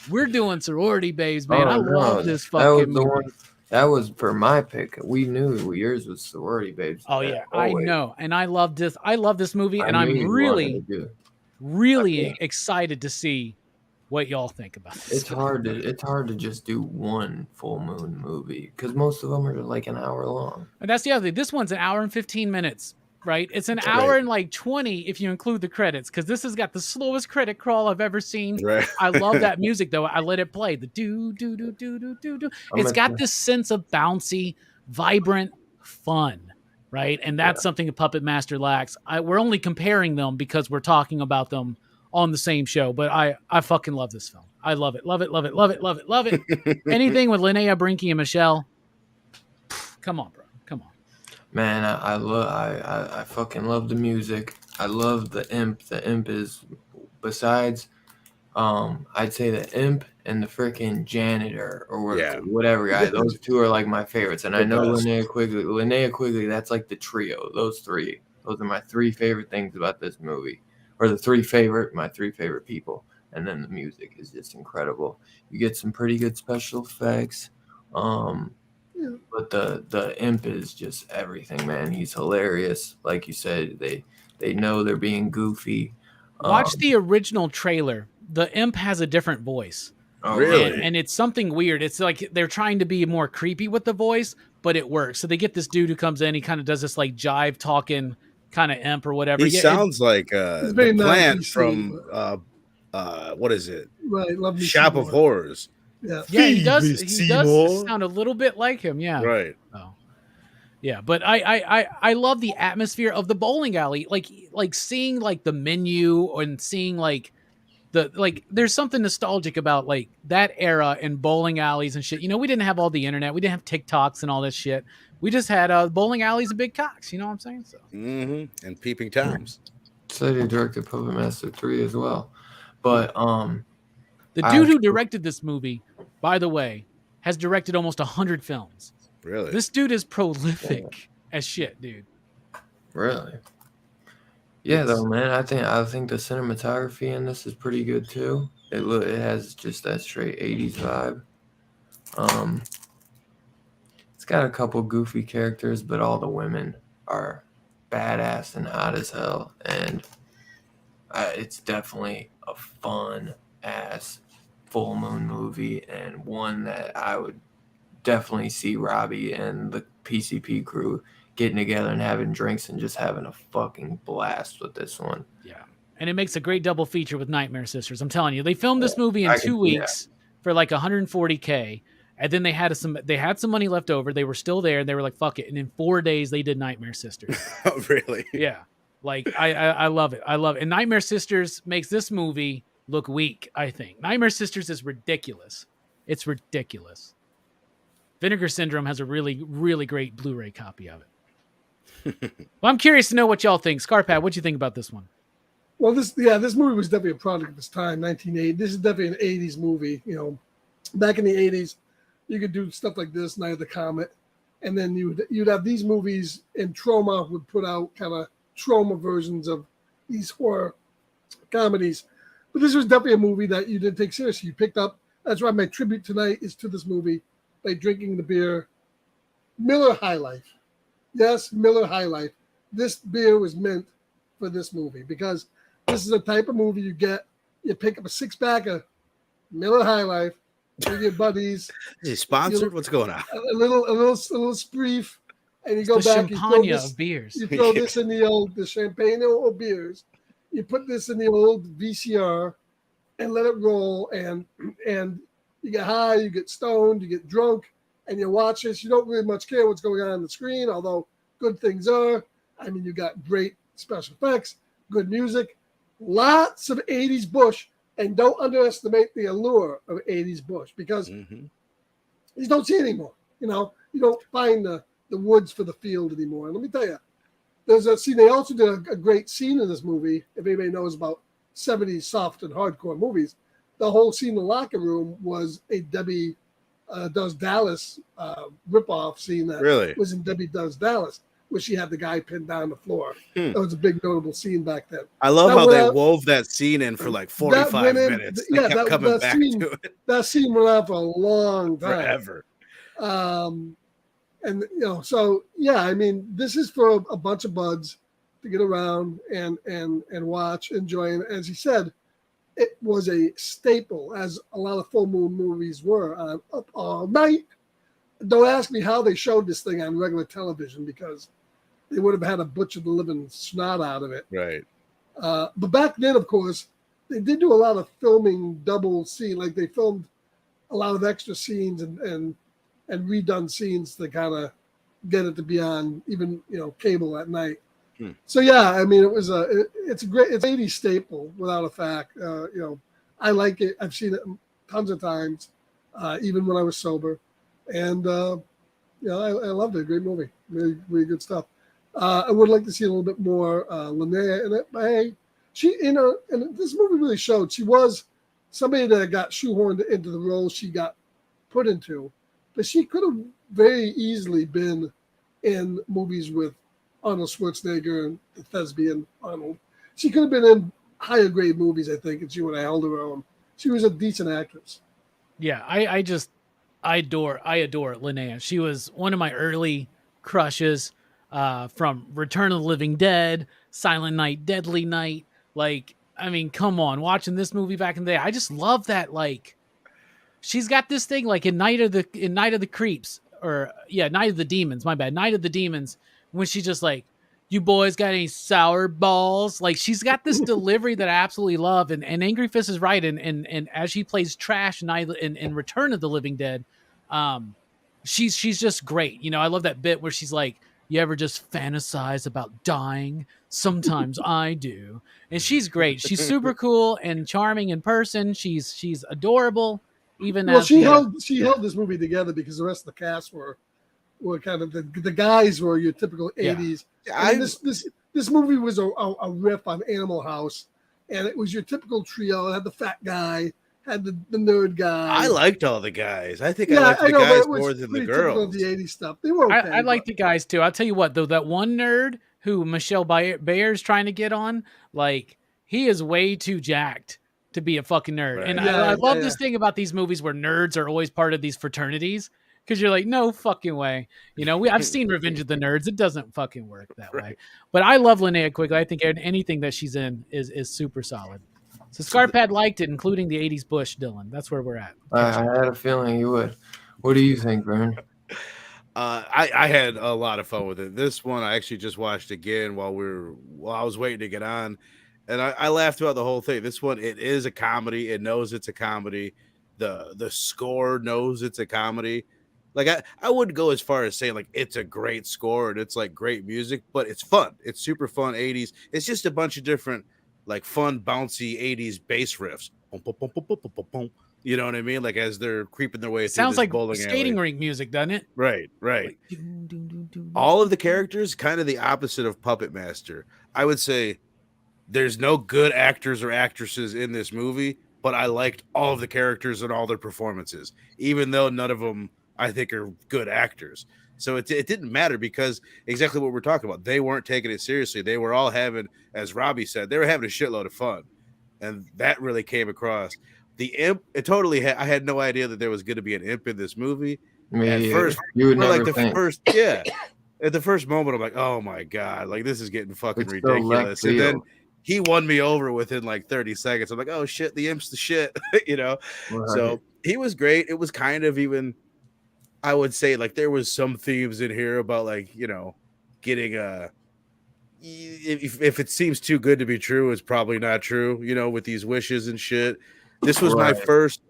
We're doing Sorority Babes, man. I love this fucking movie. That was for my pick. We knew yours was Sorority Babes. Oh, yeah. Always. I know. And I love this. I love this movie. And I'm really excited to see what y'all think about this. It's hard to just do one full moon movie because most of them are like an hour long. And that's the other thing. This one's an hour and 15 minutes, right? It's an hour and like 20 if you include the credits, because this has got the slowest credit crawl I've ever seen. Right. I love that music though. I let it play. The do do do do do do do. It's got this sense of bouncy, vibrant fun, right? And that's something a Puppet Master lacks. We're only comparing them because we're talking about them on the same show, but I fucking love this film. I love it. Love it. Anything with Linnea, Brinky, and Michelle. Come on, bro. Come on. Man, I fucking love the music. I love the imp. The imp is, besides, I'd say the imp and the freaking janitor or whatever guy. Those two are like my favorites. And I know Linnea Quigley, that's like the trio. Those three. Those are my three favorite things about this movie. Or my three favorite people. And then the music is just incredible. You get some pretty good special effects. But the imp is just everything, man. He's hilarious. Like you said, they know they're being goofy. Watch the original trailer. The imp has a different voice. Oh, really? And it's something weird. It's like they're trying to be more creepy with the voice, but it works. So they get this dude who comes in. He kind of does this like jive talking kind of imp or whatever. He sounds like the plant from what is it? Right, Love Me Shop of Horrors. Yeah, he does sound a little bit like him. Yeah, right. Oh, yeah. But I love the atmosphere of the bowling alley. Like seeing like the menu and seeing like there's something nostalgic about like that era and bowling alleys and shit. You know, we didn't have all the internet. We didn't have TikToks and all this shit. We just had bowling alleys and big cocks. You know what I'm saying? So. Mm-hmm. And peeping toms. So he directed Puppet Master 3 as well. But the dude who directed this movie, by the way, has directed almost 100 films. Really? This dude is prolific as shit, dude. Really? Yeah, though, man. I think the cinematography in this is pretty good too. It has just that straight 80s vibe. It's got a couple goofy characters, but all the women are badass and hot as hell, and it's definitely a fun ass full moon movie, and one that I would definitely see Robbie and the PCP crew getting together and having drinks and just having a fucking blast with this one. Yeah. And it makes a great double feature with Nightmare Sisters. I'm telling you, they filmed this movie in 2 weeks for like $140K. And then they had some money left over. They were still there. And they were like, fuck it. And in 4 days they did Nightmare Sisters. Oh, really? Yeah. Like I love it. I love it. And Nightmare Sisters makes this movie look weak, I think. Nightmare Sisters is ridiculous. It's ridiculous. Vinegar Syndrome has a really, really great Blu-ray copy of it. Well, I'm curious to know what y'all think. Scarpad, what'd you think about this one? Well, this movie was definitely a product of its time, 1980. This is definitely an 80s movie. You know, back in the 80s, you could do stuff like this, Night of the Comet, and then you'd have these movies, and Troma would put out kind of Troma versions of these horror comedies. But this was definitely a movie that you didn't take seriously. You picked up. That's why my tribute tonight is to this movie by drinking the beer Miller High Life. Yes, Miller High Life. This beer was meant for this movie because this is a type of movie you pick up a 6-pack of Miller High Life with your buddies. Is he sponsored? What's going on? A little spreef, and you go the back. Champagne of beers. You throw this in the champagne or beers. You put this in the old VCR and let it roll, and you get high, you get stoned, you get drunk, and you watch this. You don't really much care what's going on the screen, although good things are. I mean, you got great special effects, good music, lots of 80s Bush, And don't underestimate the allure of 80s bush, because Mhm. you don't see it anymore. You know, you don't find the woods for the field anymore. And let me tell you, there's a scene. They also did a great scene in this movie. If anybody knows about 70s soft and hardcore movies, the whole scene in the locker room was a Debbie Does Dallas ripoff scene that Really? was in Debbie Does Dallas, where she had the guy pinned down the floor. Hmm. That was a big notable scene back then. I love That how went they out- wove that scene in for like 45 minutes. They kept coming back to it That scene went on for a long time. forever. And you know, so yeah, I mean, this is for a bunch of buds to get around and watch, enjoy. And as he said, it was a staple, as a lot of full moon movies were, on Up All Night. Don't ask me how they showed this thing on regular television, because they would have had to butcher the living snot out of it. Right. But back then, of course, they did do a lot of filming double scene. Like they filmed a lot of extra scenes and redone scenes to kind of get it to be on even, you know, cable at night. So yeah, I mean, it's a great, it's 80s staple without a fact. You know, I like it. I've seen it tons of times, even when I was sober, and you know, I loved it. Great movie, really, really good stuff. I would like to see a little bit more Linnea in it, but hey, she, you know, and this movie really showed she was somebody that got shoehorned into the role she got put into, but she could have very easily been in movies with Arnold Schwarzenegger and the thespian Arnold. She could have been in higher grade movies, I think, and she would have held her own. She was a decent actress. Yeah, I adore Linnea. She was one of my early crushes, from Return of the Living Dead, Silent Night, Deadly Night. Like, I mean, come on, watching this movie back in the day, I just love that. Like, she's got this thing like in Night of the Creeps, or yeah, Night of the Demons. My bad, Night of the Demons. When she's just like, "You boys got any sour balls?" Like, she's got this delivery that I absolutely love. And Angry Fist is right. And as she plays Trash in Return of the Living Dead, she's just great. You know, I love that bit where she's like, "You ever just fantasize about dying? Sometimes I do." And she's great. She's super cool and charming in person. She's adorable. Even Well, as she held this movie together because the rest of the cast were kind of the guys were your typical 80s. And this movie was a riff on Animal House, and it was your typical trio. It had the fat guy, had the nerd guy. I liked all the guys. I think I liked the guys more than the girls. Of the 80s stuff. They were okay. I like the guys too. I'll tell you what, though, that one nerd who Michelle Bayer's trying to get on, like, he is way too jacked to be a fucking nerd. Right. And I love this thing about these movies where nerds are always part of these fraternities, because you're like, no fucking way. You know, I've seen Revenge of the Nerds. It doesn't fucking work that way. But I love Linnea Quigley. I think anything that she's in is super solid. So Scarpad liked it, including the 80s Bush, Dylan. That's where we're at. I had a feeling you would. What do you think, Vern? I had a lot of fun with it. This one I actually just watched again while I was waiting to get on, and I laughed about the whole thing. This one, it is a comedy. It knows it's a comedy. The score knows it's a comedy. Like, I wouldn't go as far as saying like it's a great score and it's like great music, but it's fun. It's super fun 80s. It's just a bunch of different like fun bouncy 80s bass riffs. You know what I mean? Like, as they're creeping their way through sounds this like bowling skating alley. rink music, doesn't it? Right. Like, all of the characters kind of the opposite of Puppet Master. I would say there's no good actors or actresses in this movie, but I liked all of the characters and all their performances, even though none of them I think are good actors. So it didn't matter, because exactly what we're talking about. They weren't taking it seriously. They were all having, as Robbie said, they were having a shitload of fun. And that really came across. The imp, it totally I had no idea that there was going to be an imp in this movie. At first, you would never like the think. at the first moment, I'm like, oh my God, like this is getting fucking ridiculous. And then he won me over within like 30 seconds. I'm like, oh shit, the imp's the shit, you know? Right. So he was great. It was kind of even, I would say, like, there was some themes in here about, like, you know, getting if it seems too good to be true, it's probably not true, you know, with these wishes and shit. This was my first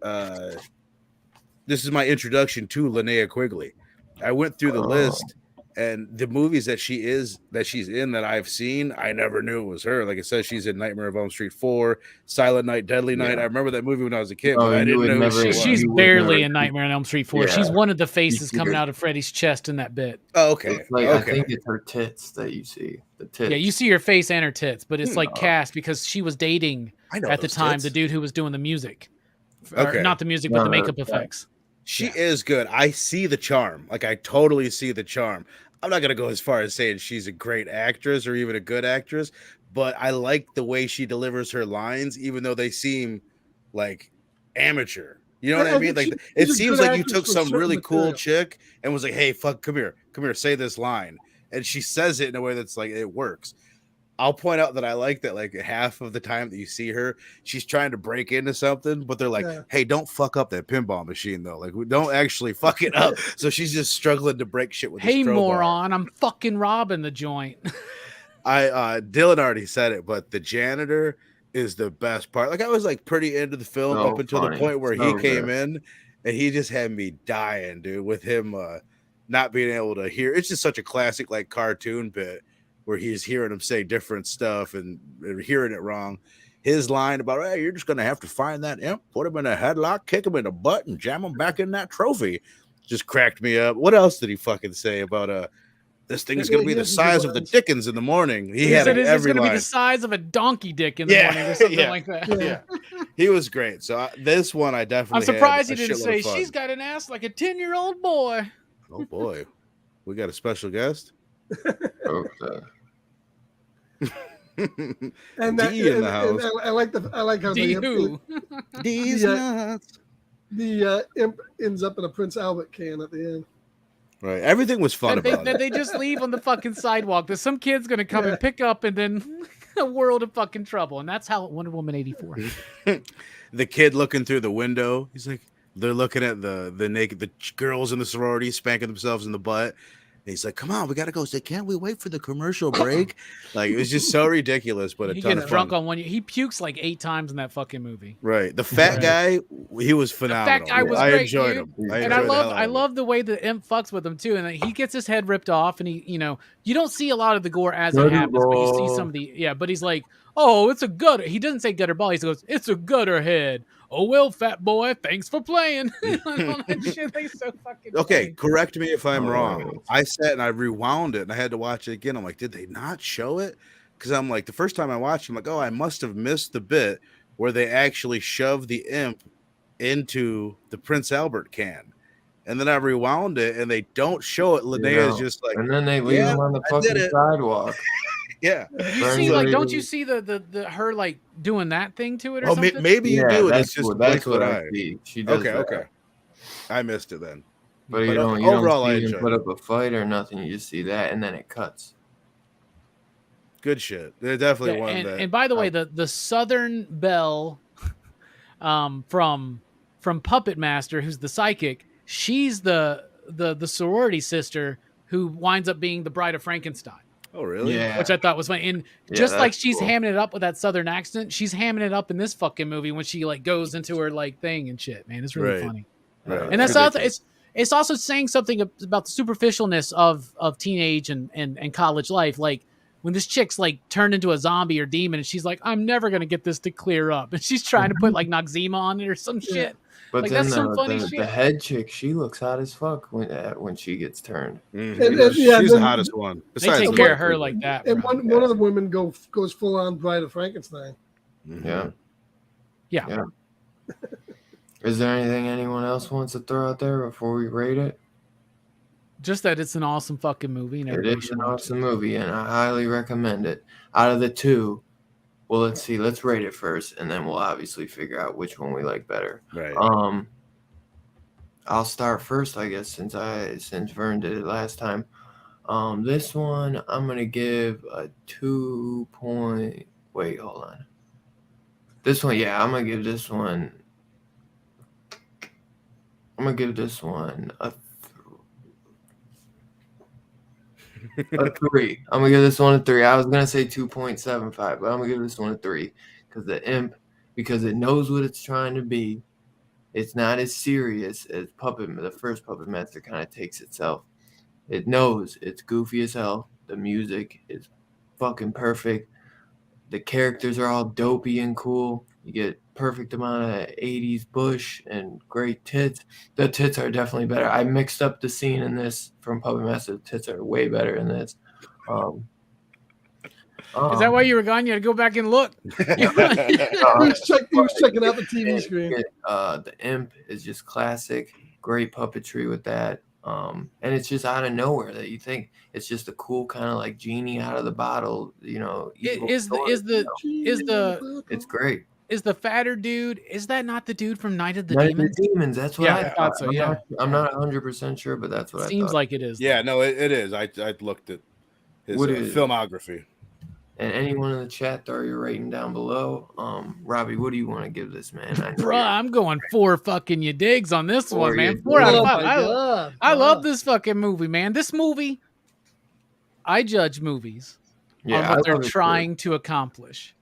this is my introduction to Linnea Quigley. I went through the list And the movies that she's in that I've seen, I never knew it was her. Like it says, she's in Nightmare on Elm Street 4, Silent Night, Deadly Night. Yeah. I remember that movie when I was a kid, Oh, but I you didn't would know who never- she was. She's you would barely never- in Nightmare on Elm Street 4. Yeah. She's one of the faces see coming her- out of Freddy's chest in that bit. Oh, okay. It's like, okay. I think it's her tits that you see. The tits. Yeah, you see her face and her tits, but it's like cast because she was dating I know at the those time tits. the dude who was doing the music. Or Okay. not the music, No, but the no, makeup yeah. effects. She is good. I see the charm. Like I totally see the charm. I'm not gonna go as far as saying she's a great actress or even a good actress, but I like the way she delivers her lines, even though they seem like amateur. You know what I mean? Like she's it a seems good like you actress took for some certain really cool material. chick and was like, "Hey, fuck, come here, say this line," and she says it in a way that's like it works. I'll point out that I like that like half of the time that you see her, she's trying to break into something, but they're like, Yeah. "Hey, don't fuck up that pinball machine though. Like, we don't actually fuck it up." So she's just struggling to break shit with this Hey, crowbar. moron, I'm fucking robbing the joint. Dylan already said it, but the janitor is the best part. Like I was like pretty into the film So up until funny. the point where So he came good. in and he just had me dying, dude, with him not being able to hear. It's just such a classic like cartoon bit where he's hearing him say different stuff and hearing it wrong. His line about, "Hey, you're just gonna have to find that imp, put him in a headlock, kick him in the butt, and jam him back in that trophy," just cracked me up. What else did he fucking say about this thing is going to be He the has some size good of the lines. Dickens in the morning? He He had said it's every going to be line. the size of a donkey dick in the Yeah, morning or something yeah. like that. Yeah. Yeah, he was great. So this one, I definitely. I'm surprised had he a didn't shitload say of fun. she's got an ass like a 10-year-old boy. Oh boy, we got a special guest. Okay. And D in the house. I like how D the who? These nuts. imp ends up in a Prince Albert can at the end. Right, everything was fun That they, about that it. they just leave on the fucking sidewalk. That some kid's going to come Yeah. and pick up and then a world of fucking trouble. And that's how Wonder Woman 84. The kid looking through the window. He's like, they're looking at the girls in the sorority spanking themselves in the butt. And he's like, "Come on, we gotta go." He's like, "Can't we wait for the commercial break?" Like it was just so ridiculous, but a He ton gets of drunk fun. on one. He pukes like 8 times in that fucking movie. Right, the fat Right. guy, he was phenomenal. guy was I great, enjoyed dude. him. And I love the way the imp fucks with him too. And then he gets his head ripped off, and he, you don't see a lot of the gore as it happens, but you see some of the But he's like, "Oh, it's a gutter." He doesn't say gutter ball. He goes, "It's a gutter head." "Oh well, fat boy, thanks for playing." All that shit, like, so fucking Okay, funny. correct me if I'm Oh. wrong. I sat and I rewound it and I had to watch it again. I'm like, did they not show it? Because I'm like, the first time I watched, I'm like, oh, I must have missed the bit where they actually shoved the imp into the Prince Albert can. And then I rewound it and they don't show it. Linnea is just like, and then they leave "Yeah, him on the I did fucking it." sidewalk. yeah. You see, like, don't you see the her like doing that thing to it or Oh, something? maybe you do. And that's it's just what, a that's blink of what an I eye. see. She does Okay, that. okay. I missed it then. But you But don't overall, I see him enjoyed put it. up a fight or nothing. You just see that, and then it cuts. Good shit. They're definitely Yeah, one and, that. and by the way, the Southern Belle, from Puppet Master, who's the psychic, she's the sorority sister who winds up being the bride of Frankenstein, Oh, really? Yeah. which I thought was funny. And Yeah, just like that's she's cool. hamming it up with that Southern accent, she's hamming it up in this fucking movie when she like goes into her like thing and shit. Man, it's really Right. funny. Right. And that's Ridiculous. also it's also saying something about the superficialness of teenage and college life. Like when this chick's like turned into a zombie or demon, and she's like, "I'm never gonna get this to clear up," and she's trying to put like Noxzema on it or some shit. But Like, then that's some funny the shit. head chick, she looks hot as fuck when she gets turned. Mhm. And, yeah, She's the then- hottest one. They Besides take the care white of her people. like that. And bro. one of the women goes full on Bride of Frankenstein. Mhm. Yeah. Yeah. Yeah. Is there anything anyone else wants to throw out there before we rate it? Just that it's an awesome fucking movie, and It everybody is should an watch awesome movie, and I highly recommend it. Out of the two, well, let's see. Let's rate it first, and then we'll obviously figure out which one we like better. Right. I'll start first, I guess, since Vern did it last time. This one I'm gonna give a 2 point. Wait, hold on. This one, yeah, I'm gonna give this one. I'm gonna give this one a 3. I'm gonna give this one a 3. I was gonna say 2.75, but I'm gonna give this one a 3 because because it knows what it's trying to be. It's not as serious as the first Puppet Master kind of takes itself. It knows it's goofy as hell. The music is fucking perfect. The characters are all dopey and cool. You get perfect amount of 80s bush and great tits. The tits are definitely better. I mixed up the scene in this from Puppet Master. The tits are way better in this. Um, Is that why you were gone? You had to go back and look. He was checking out the TV screen. The Imp is just classic. Great puppetry with that. And it's just out of nowhere that you think it's just a cool kind of like genie out of the bottle, evil Is story, it's great. Is the fatter dude? Is that not the dude from Night of the Night Demons? of the Demons. That's what I thought. So. I'm not 100% sure, but that's what I thought. Seems like it is. Yeah, no, it is. I looked at his filmography. And anyone in the chat, throw your rating down below. Robbie, what do you want to give this, man? Bruh, I'm going 4 fucking you digs on this one, man. 4 out of 5. I love this fucking movie, man. This movie, I judge movies on what they're trying to accomplish.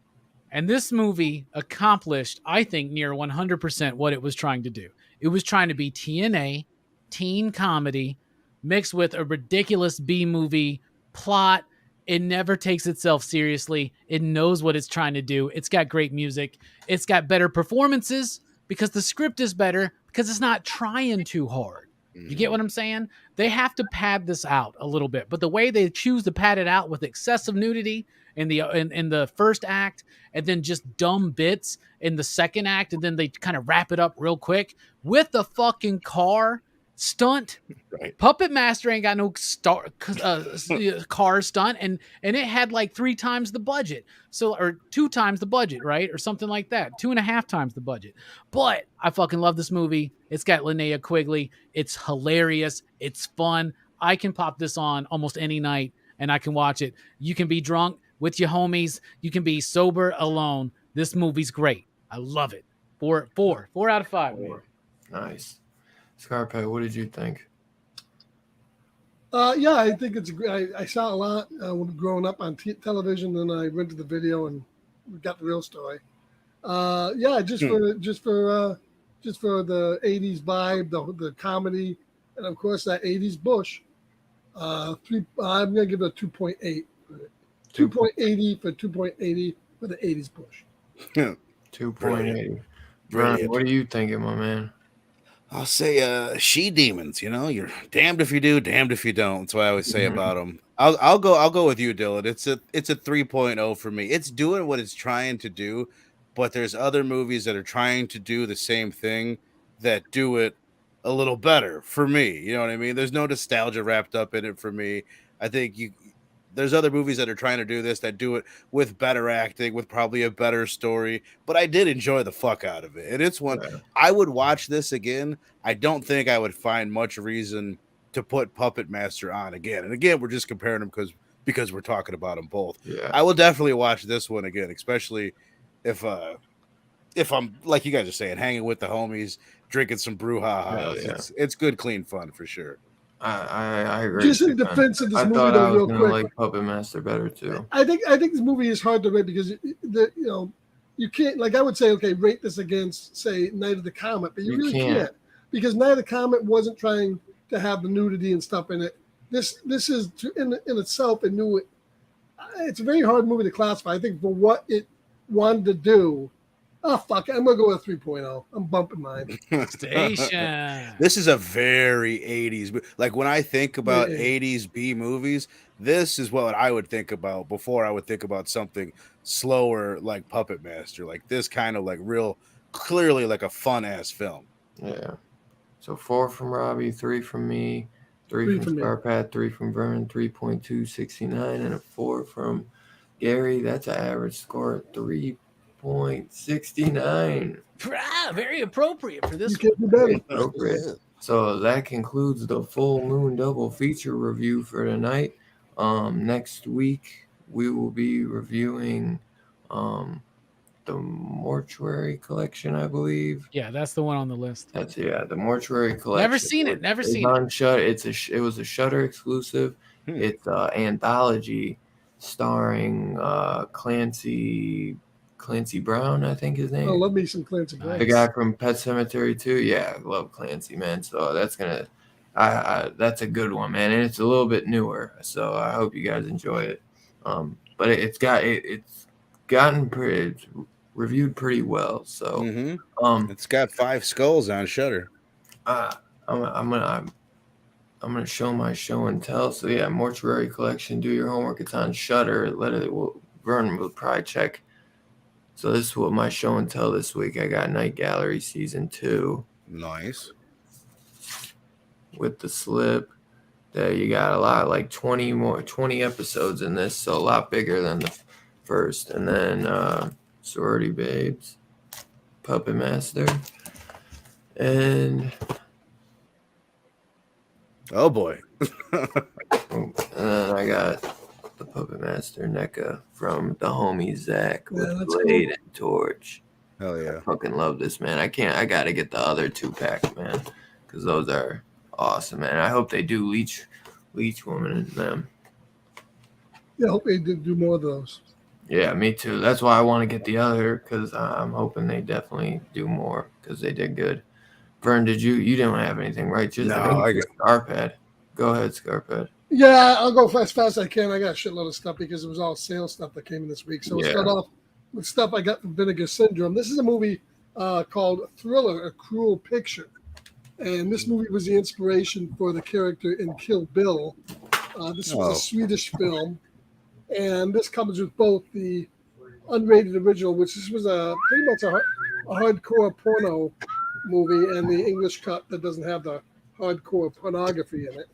And this movie accomplished, I think, near 100% what it was trying to do. It was trying to be TNA, teen comedy, mixed with a ridiculous B-movie plot. It never takes itself seriously. It knows what it's trying to do. It's got great music. It's got better performances because the script is better because it's not trying too hard. You get what I'm saying? They have to pad this out a little bit, but the way they choose to pad it out with excessive nudity in the first act and then just dumb bits in the second act, and then they kind of wrap it up real quick with the fucking car stunt. Right. Puppet Master ain't got no car stunt, and it had like 3 times the budget, or 2 times the budget, right, or something like that, 2.5 times the budget. But I fucking love this movie. It's got Linnea Quigley. It's hilarious. It's fun. I can pop this on almost any night and I can watch it. You can be drunk with your homies. You can be sober alone. This movie's great. I love it. 4 out of 5. Nice. Scarpet, what did you think? Yeah, I think it's great. I saw a lot when growing up on television, then I rented the video and got the real story. Just for the '80s vibe, the comedy, and of course that '80s bush. I'm gonna give it a 2.8. 2.80 for 2.80 for the '80s bush. 2.80. Brian, what are you thinking, my man? I'll say she demons. You're damned if you do, damned if you don't. That's what I always say about them. I'll go with you, Dylan. It's a 3.0 for me. It's doing what it's trying to do, but there's other movies that are trying to do the same thing that do it a little better for me. You know what I mean? There's no nostalgia wrapped up in it for me. I think there's other movies that are trying to do this that do it with better acting, with probably a better story. But I did enjoy the fuck out of it. And it's one I would watch this again. I don't think I would find much reason to put Puppet Master on again. And again, we're just comparing them because we're talking about them both. Yeah. I will definitely watch this one again, especially if I'm, like you guys are saying, hanging with the homies, drinking some brouhaha. Yeah. It's good, clean fun for sure. I agree. Just in defense of this movie, I though, was real gonna quick. like Puppet Master better too. I think this movie is hard to rate because you can't, like, I would say, okay, rate this against, say, Night of the Comet, but you really can't, because Night of the Comet wasn't trying to have the nudity and stuff in it. This is in itself, it knew it. It's a very hard movie to classify. I think for what it wanted to do. Oh, fuck it. I'm going to go with 3.0. I'm bumping mine. Station. This is a very 80s. Like, when I think about 80s B movies, this is what I would think about before I would think about something slower like Puppet Master. Like, this kind of, like, real clearly like a fun-ass film. Yeah. So 4 from Robbie, 3 from me, 3 from Scarpat, 3 from Vern, 3.269, and a 4 from Gary. That's an average score of 3.69. Very appropriate for this one. Appropriate. So that concludes the Full Moon Double feature review for tonight. Next week we will be reviewing the Mortuary Collection, I believe. Yeah, that's the one on the list. That's the Mortuary Collection. Never seen it. On Shudder. It was a Shudder exclusive. It's an anthology starring Clancy Brown, I think his name. I love me some Clancy Brown. The guy from Pet Sematary 2. Yeah, I love Clancy, man. So that's gonna That's a good one, man, and it's a little bit newer, so I hope you guys enjoy it. But it's reviewed pretty well. So it's got 5 skulls on Shudder. I'm gonna show my show and tell. So yeah, Mortuary Collection. Do your homework. It's on Shudder. Vernon will probably check. So this is what my show and tell this week. I got Night Gallery season 2. Nice. With the slip. There you got a lot, like 20 episodes in this, so a lot bigger than the first. And then Sorority Babes, Puppet Master, and oh boy. and then I got the Puppet Master NECA from the homie Zach with Blade and Torch. Hell yeah. I fucking love this, man. I gotta get the other 2-pack, man, because those are awesome, man. I hope they do Leech Woman in them. Yeah, I hope they do more of those. Yeah, me too. That's why I want to get the other, because I'm hoping they definitely do more, because they did good. Vern, you didn't have anything, right? No, I got Scarpad. Go ahead, Scarpad. Yeah, I'll go as fast as I can. I got a shitload of stuff because it was all sales stuff that came in this week. So we'll start off with stuff I got from Vinegar Syndrome. This is a movie called Thriller, A Cruel Picture. And this movie was the inspiration for the character in Kill Bill. This was a Swedish film. And this comes with both the unrated original, which this was pretty much a hardcore porno movie, and the English cut that doesn't have the hardcore pornography in it.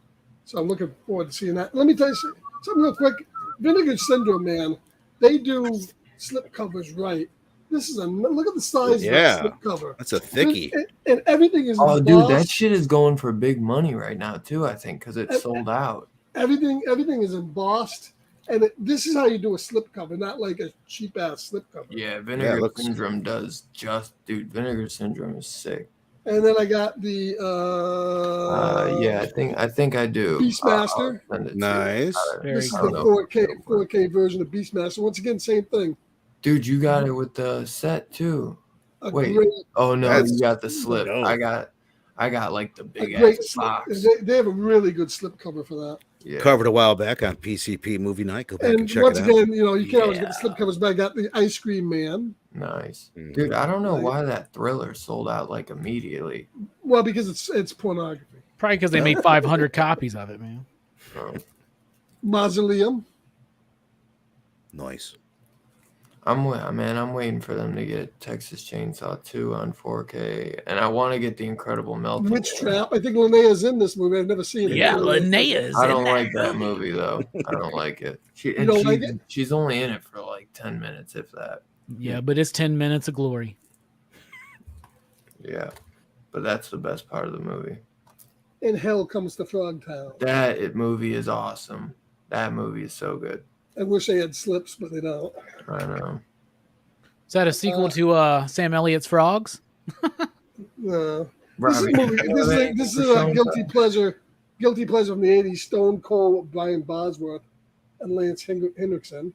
So I'm looking forward to seeing that. Let me tell you something real quick. Vinegar Syndrome, man, they do slip covers right. This is look at the size of the slip cover. That's a thickie. And everything is embossed. Dude, that shit is going for big money right now too, I think, because it's sold out. Everything is embossed. And this is how you do a slip cover, not like a cheap ass slip cover. Yeah, Vinegar Syndrome does dude, Vinegar Syndrome is sick. And then I got the I think I do. Beastmaster. Nice. This is the 4K version of Beastmaster. Once again, same thing. Dude, you got it with the set too. Wait. Oh no, you got the slip. Dope. I got like the big ass box. They have a really good slip cover for that. Yeah. Covered a while back on PCP Movie Night. Go back and check it out. Once again, you can't always get the slip covers, but I got the Ice Cream Man. Nice. Dude, I don't know why that Thriller sold out like immediately. Well, because it's pornography. Probably because they made 500 copies of it, man. Mausoleum. Nice. I'm waiting for them to get Texas Chainsaw 2 on 4K, and I want to get The Incredible Melting. Witch Trap. I think Linnea's in this movie. I've never seen it. Yeah, Linnea's. I don't like that movie though. I don't like it. Like it? She's only in it for like 10 minutes, if that. Yeah, but it's 10 minutes of glory. Yeah, but that's the best part of the movie. In Hell Comes to Frogtown. That movie is awesome. That movie is so good. I wish they had slips, but they don't. I know. Is that a sequel to Sam Elliott's Frogs? No. This is a guilty pleasure from the 80s. Stone Cold, Brian Bosworth, and Lance Henriksen.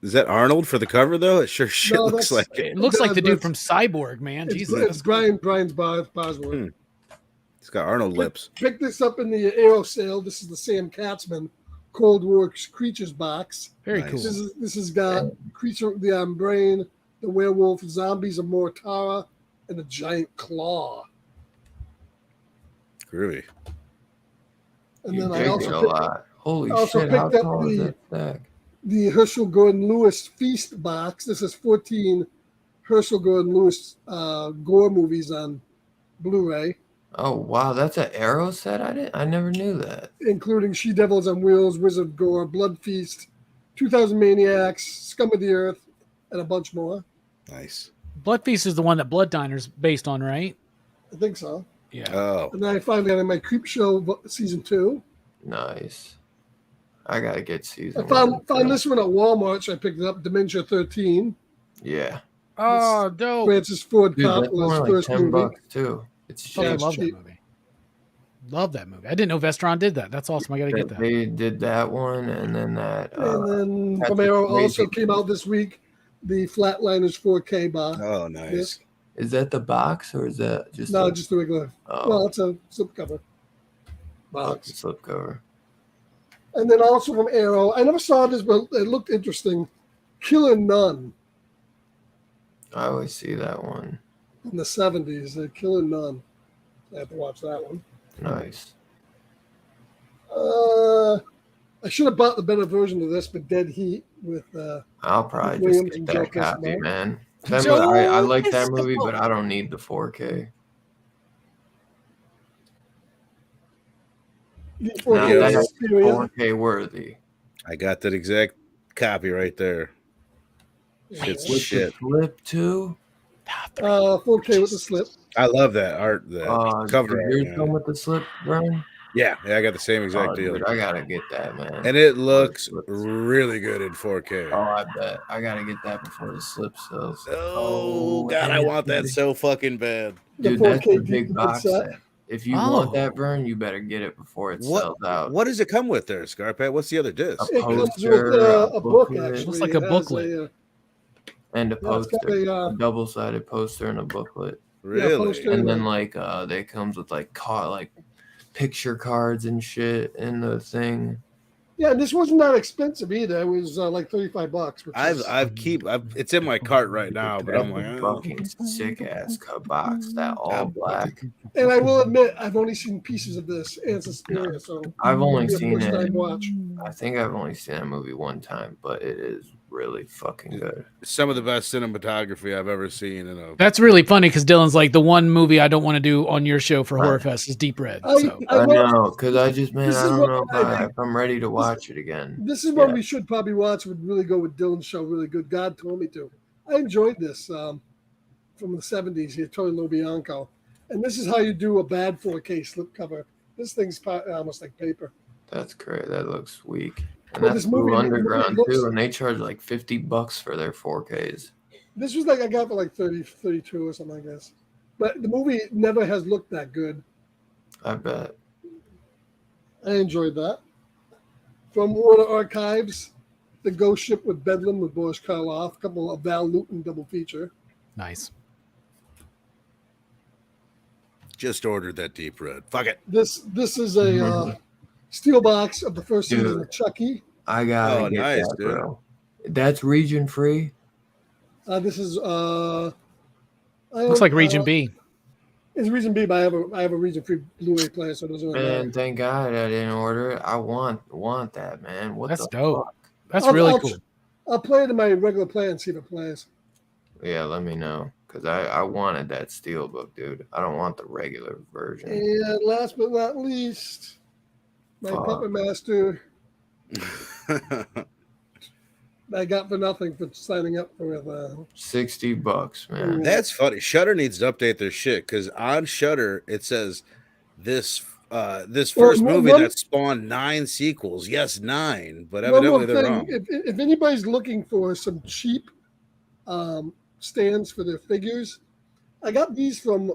Is that Arnold for the cover, though? It sure looks like it. It looks like the dude from Cyborg, man. Jesus. It's Brian's Bosworth. He's got Arnold lips. Pick this up in the Aero sale. This is the Sam Katzman Cold War Creatures box. Very cool. This has got Creature of the Brain, the Werewolf, Zombies of Mortara, and a giant claw. Groovy. And then I also picked up the Herschel Gordon Lewis Feast box. This is 14 Herschel Gordon Lewis gore movies on Blu-ray. Oh wow, that's an Arrow set. I never knew that. Including She Devils on Wheels, Wizard of Gore, Blood Feast, 2000 Maniacs, Scum of the Earth, and a bunch more. Nice. Blood Feast is the one that Blood Diner's based on, right? I think so. Yeah. Oh. And then I finally got in my Creep Show season 2. Nice. I gotta get season. I found this one at Walmart, so I picked it up. Dementia 13. Yeah. Oh, dope. Francis Ford Coppola's first like $10 movie. too. It's I love that movie. Love that movie. I didn't know Vestron did that. That's awesome. I got to get that. They did that one, and then that. And then Romero also came out this week. The Flatliners 4K box. Oh, nice. Is that the box or is that just? No, just the regular. Oh. Well, it's a slip cover. box. Slipcover. And then also from Arrow, I never saw this, but it looked interesting. Killer Nun I always see that one. in the 70s. Killer Nun. I have to watch that one. Nice. I should have bought the better version of this, but Dead Heat with. I'll probably just Williams get and that Joe copy, Piscopo. man. That Joe movie, I like that movie, Piscopo. but I don't need the 4K. Now D4K that's Xperia. 4K worthy. I got that exact copy right there. Shit's With shit. the flip too. 4K with the slip. I love that art. The cover art. Yours Man. come with the slip, Brian? Yeah, I got the same exact deal. Dude, I gotta get that, man. And it looks really good in 4K. Oh, I bet. I gotta get that before the slip sells. Oh, God, I and want that so fucking bad. Dude, The that's the 4K big box set. set. If you want that, Vern, you better get it before it sells out. What does it come with there, Scarpat? What's the other disc? A It comes with poster, a book, booklet. actually. Looks like It a has booklet. And a Yeah, it's poster. got A double-sided poster and a booklet. Really? poster. And then they comes with like picture cards and shit in the thing. Yeah, this wasn't that expensive either. It was like $35. Which is, It's in my cart right now, but I'm like, That's a fucking sick ass box, that all black. and I will admit, I've only seen pieces of this and Suspiria, so I've only it'll be a seen first it. time watch. I think I've only seen that movie one time, but it is really fucking good. some of the best cinematography I've ever seen in a. That's really funny because Dylan's like, the one movie I don't want to do on your show for Horror Fest is Deep Red. So. I know, because I just, man, This I is don't what know I- if I'm ready to watch it again. This is one Yeah. we should probably watch. Would really go with Dylan's show. Really good. God told me to. I enjoyed this from the 70s. Here, Tony Lobianco, and this is how you do a bad 4K slipcover. This thing's almost like paper. That's great. That looks weak. And Well, that's this movie- Blue Underground looks- too, and they charge like $50 for their 4Ks. This was like I got for like 30, 32 or something, I guess. But the movie never has looked that good. I bet. I enjoyed that. From Warner Archives, The Ghost Ship with Bedlam with Boris Karloff, a couple of Val Newton double feature. Nice. Just ordered that Deep Red. Fuck it. This is a steel box of the first season Dude. of Chucky. I gotta get nice, that, dude. bro. That's region free. This is Looks like Region B. It's Region B, but I have a Region free Blu-ray player, so it doesn't really matter. Man, thank God I didn't order it. I want that, man. What That's the dope. fuck? That's I'll- really I'll- cool. I'll play it in my regular player and see if it plays. Yeah, let me know. Because I wanted that Steelbook, dude. I don't want the regular version. And last but not least, my Fuck. Puppet Master I got for nothing for signing up for $60, man. That's funny. Shudder needs to update their shit because on Shudder it says this first movie that spawned 9 sequels. Yes, 9, but evidently they're wrong. If anybody's looking for some cheap stands for their figures, I got these from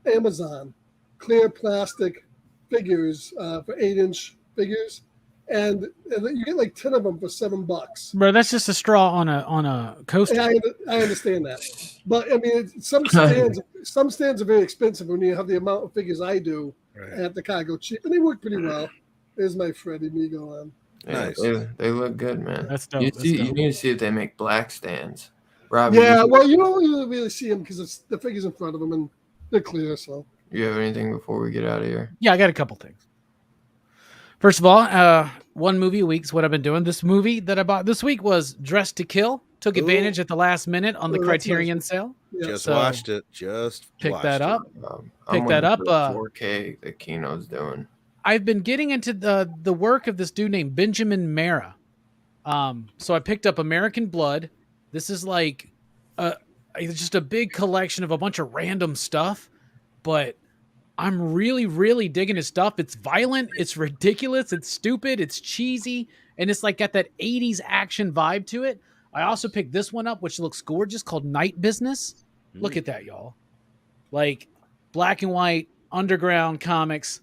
Amazon, clear plastic figures for 8-inch figures, and you get like 10 of them for $7. Bro, that's just a straw on a coaster. Yeah, I understand that, but I mean, some stands are very expensive when you have the amount of figures I do. Right. I have to kind of go cheap, and they work pretty well. There's my Freddy Migo on. Yeah, Nice. They look good, man. That's dope. You That's see, dope. you need to see if they make black stands. Robbie, Yeah, well, you don't really see them because the figures in front of them and they're clear. So you have anything before we get out of here? Yeah, I got a couple things. First of all, one movie a week is what I've been doing. This movie that I bought this week was Dressed to Kill. Took advantage at the last minute on the Oh, that's Criterion nice. sale. yeah. Just So, watched it. Just Pick watched that it. up. I'm Pick that waiting up, for the 4K that Kino's doing. I've been getting into the work of this dude named Benjamin Mara. So I picked up American Blood. This is like it's just a big collection of a bunch of random stuff, but I'm really, really digging his stuff. It's violent, it's ridiculous, it's stupid, it's cheesy, and it's like got that 80s action vibe to it. I also picked this one up, which looks gorgeous, called Night Business. Look at that, y'all. Like black and white, underground comics,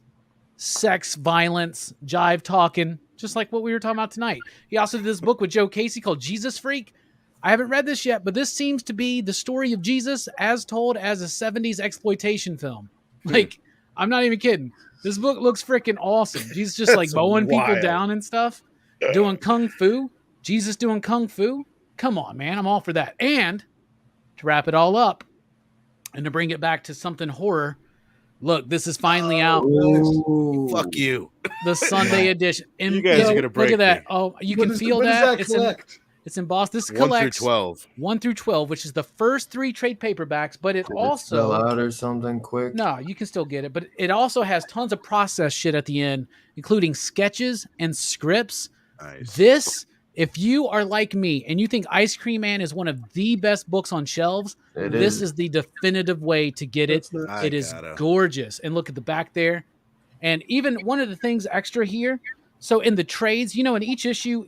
sex, violence, jive talking, just like what we were talking about tonight. He also did this book with Joe Casey called Jesus Freak. I haven't read this yet, but this seems to be the story of Jesus as told as a 70s exploitation film. Like, I'm not even kidding. This book looks freaking awesome. Jesus just like mowing people down and stuff, doing kung fu. Jesus doing kung fu. Come on, man. I'm all for that. And to wrap it all up and to bring it back to something horror, look, this is finally out. Ooh. Fuck you. The Sunday edition. And you guys are gonna break look at that. me. Oh, you can feel that. It's embossed. This 1 collects through 12. 1 through 12, which is the first 3 trade paperbacks, but it also sell out or something quick. No, you can still get it, but it also has tons of process shit at the end, including sketches and scripts. Nice. This, if you are like me and you think Ice Cream Man is one of the best books on shelves, this is the definitive way to get it. It is gorgeous. And look at the back there. And even one of the things extra here, so in the trades, you know, in each issue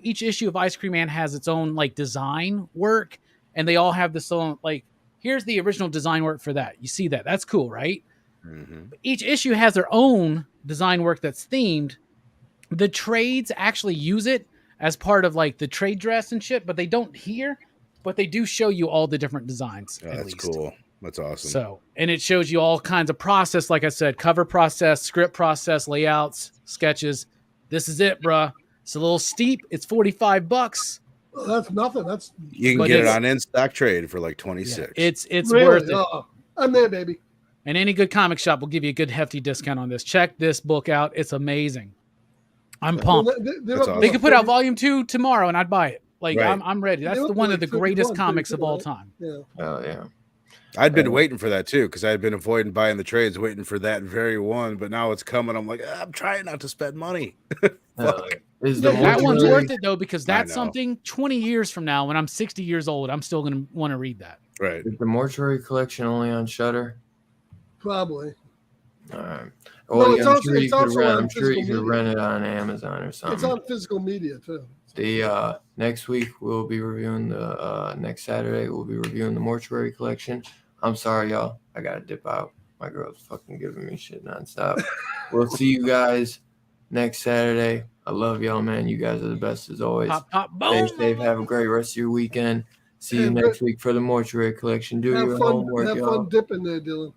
of Ice Cream Man has its own like design work, and they all have this own, like, here's the original design work for that. You see that? That's cool, right? Mm-hmm. Each issue has their own design work that's themed. The trades actually use it as part of like the trade dress and shit, but they don't here, but they do show you all the different designs. Oh, that's cool. That's awesome. So, and it shows you all kinds of process, like I said, cover process, script process, layouts, sketches. This is it, bruh. It's a little steep. It's $45. Well, that's nothing. That's you can get it on in stock trade for like 26. Yeah, it's really worth it. Oh, I'm there, baby. And any good comic shop will give you a good hefty discount on this. Check this book out. It's amazing. I'm pumped. Well, awesome. They could put out volume 2 tomorrow, and I'd buy it. Like right. I'm ready. That's one of the greatest comics of all time. Yeah. Oh yeah. I'd been waiting for that too, because I had been avoiding buying the trades, waiting for that very one. But now it's coming. I'm like, I'm trying not to spend money. That one's worth it though, because that's something 20 years from now, when I'm 60 years old, I'm still gonna want to read that. Right. Is the Mortuary Collection only on Shudder? Probably. All right. No, Well, it's I'm also- sure you it's could also rent. on I'm sure you physical could media. rent it on Amazon or something. It's on physical media too. The next week we'll be reviewing the next Saturday we'll be reviewing the Mortuary Collection. I'm sorry, y'all. I gotta dip out. My girl's fucking giving me shit nonstop. We'll see you guys next Saturday. I love y'all, man. You guys are the best as always. Pop, pop, Stay boom. safe. Have a great rest of your weekend. See you And next week for the Mortuary Collection. Do your homework, Have y'all. fun dipping there, Dylan.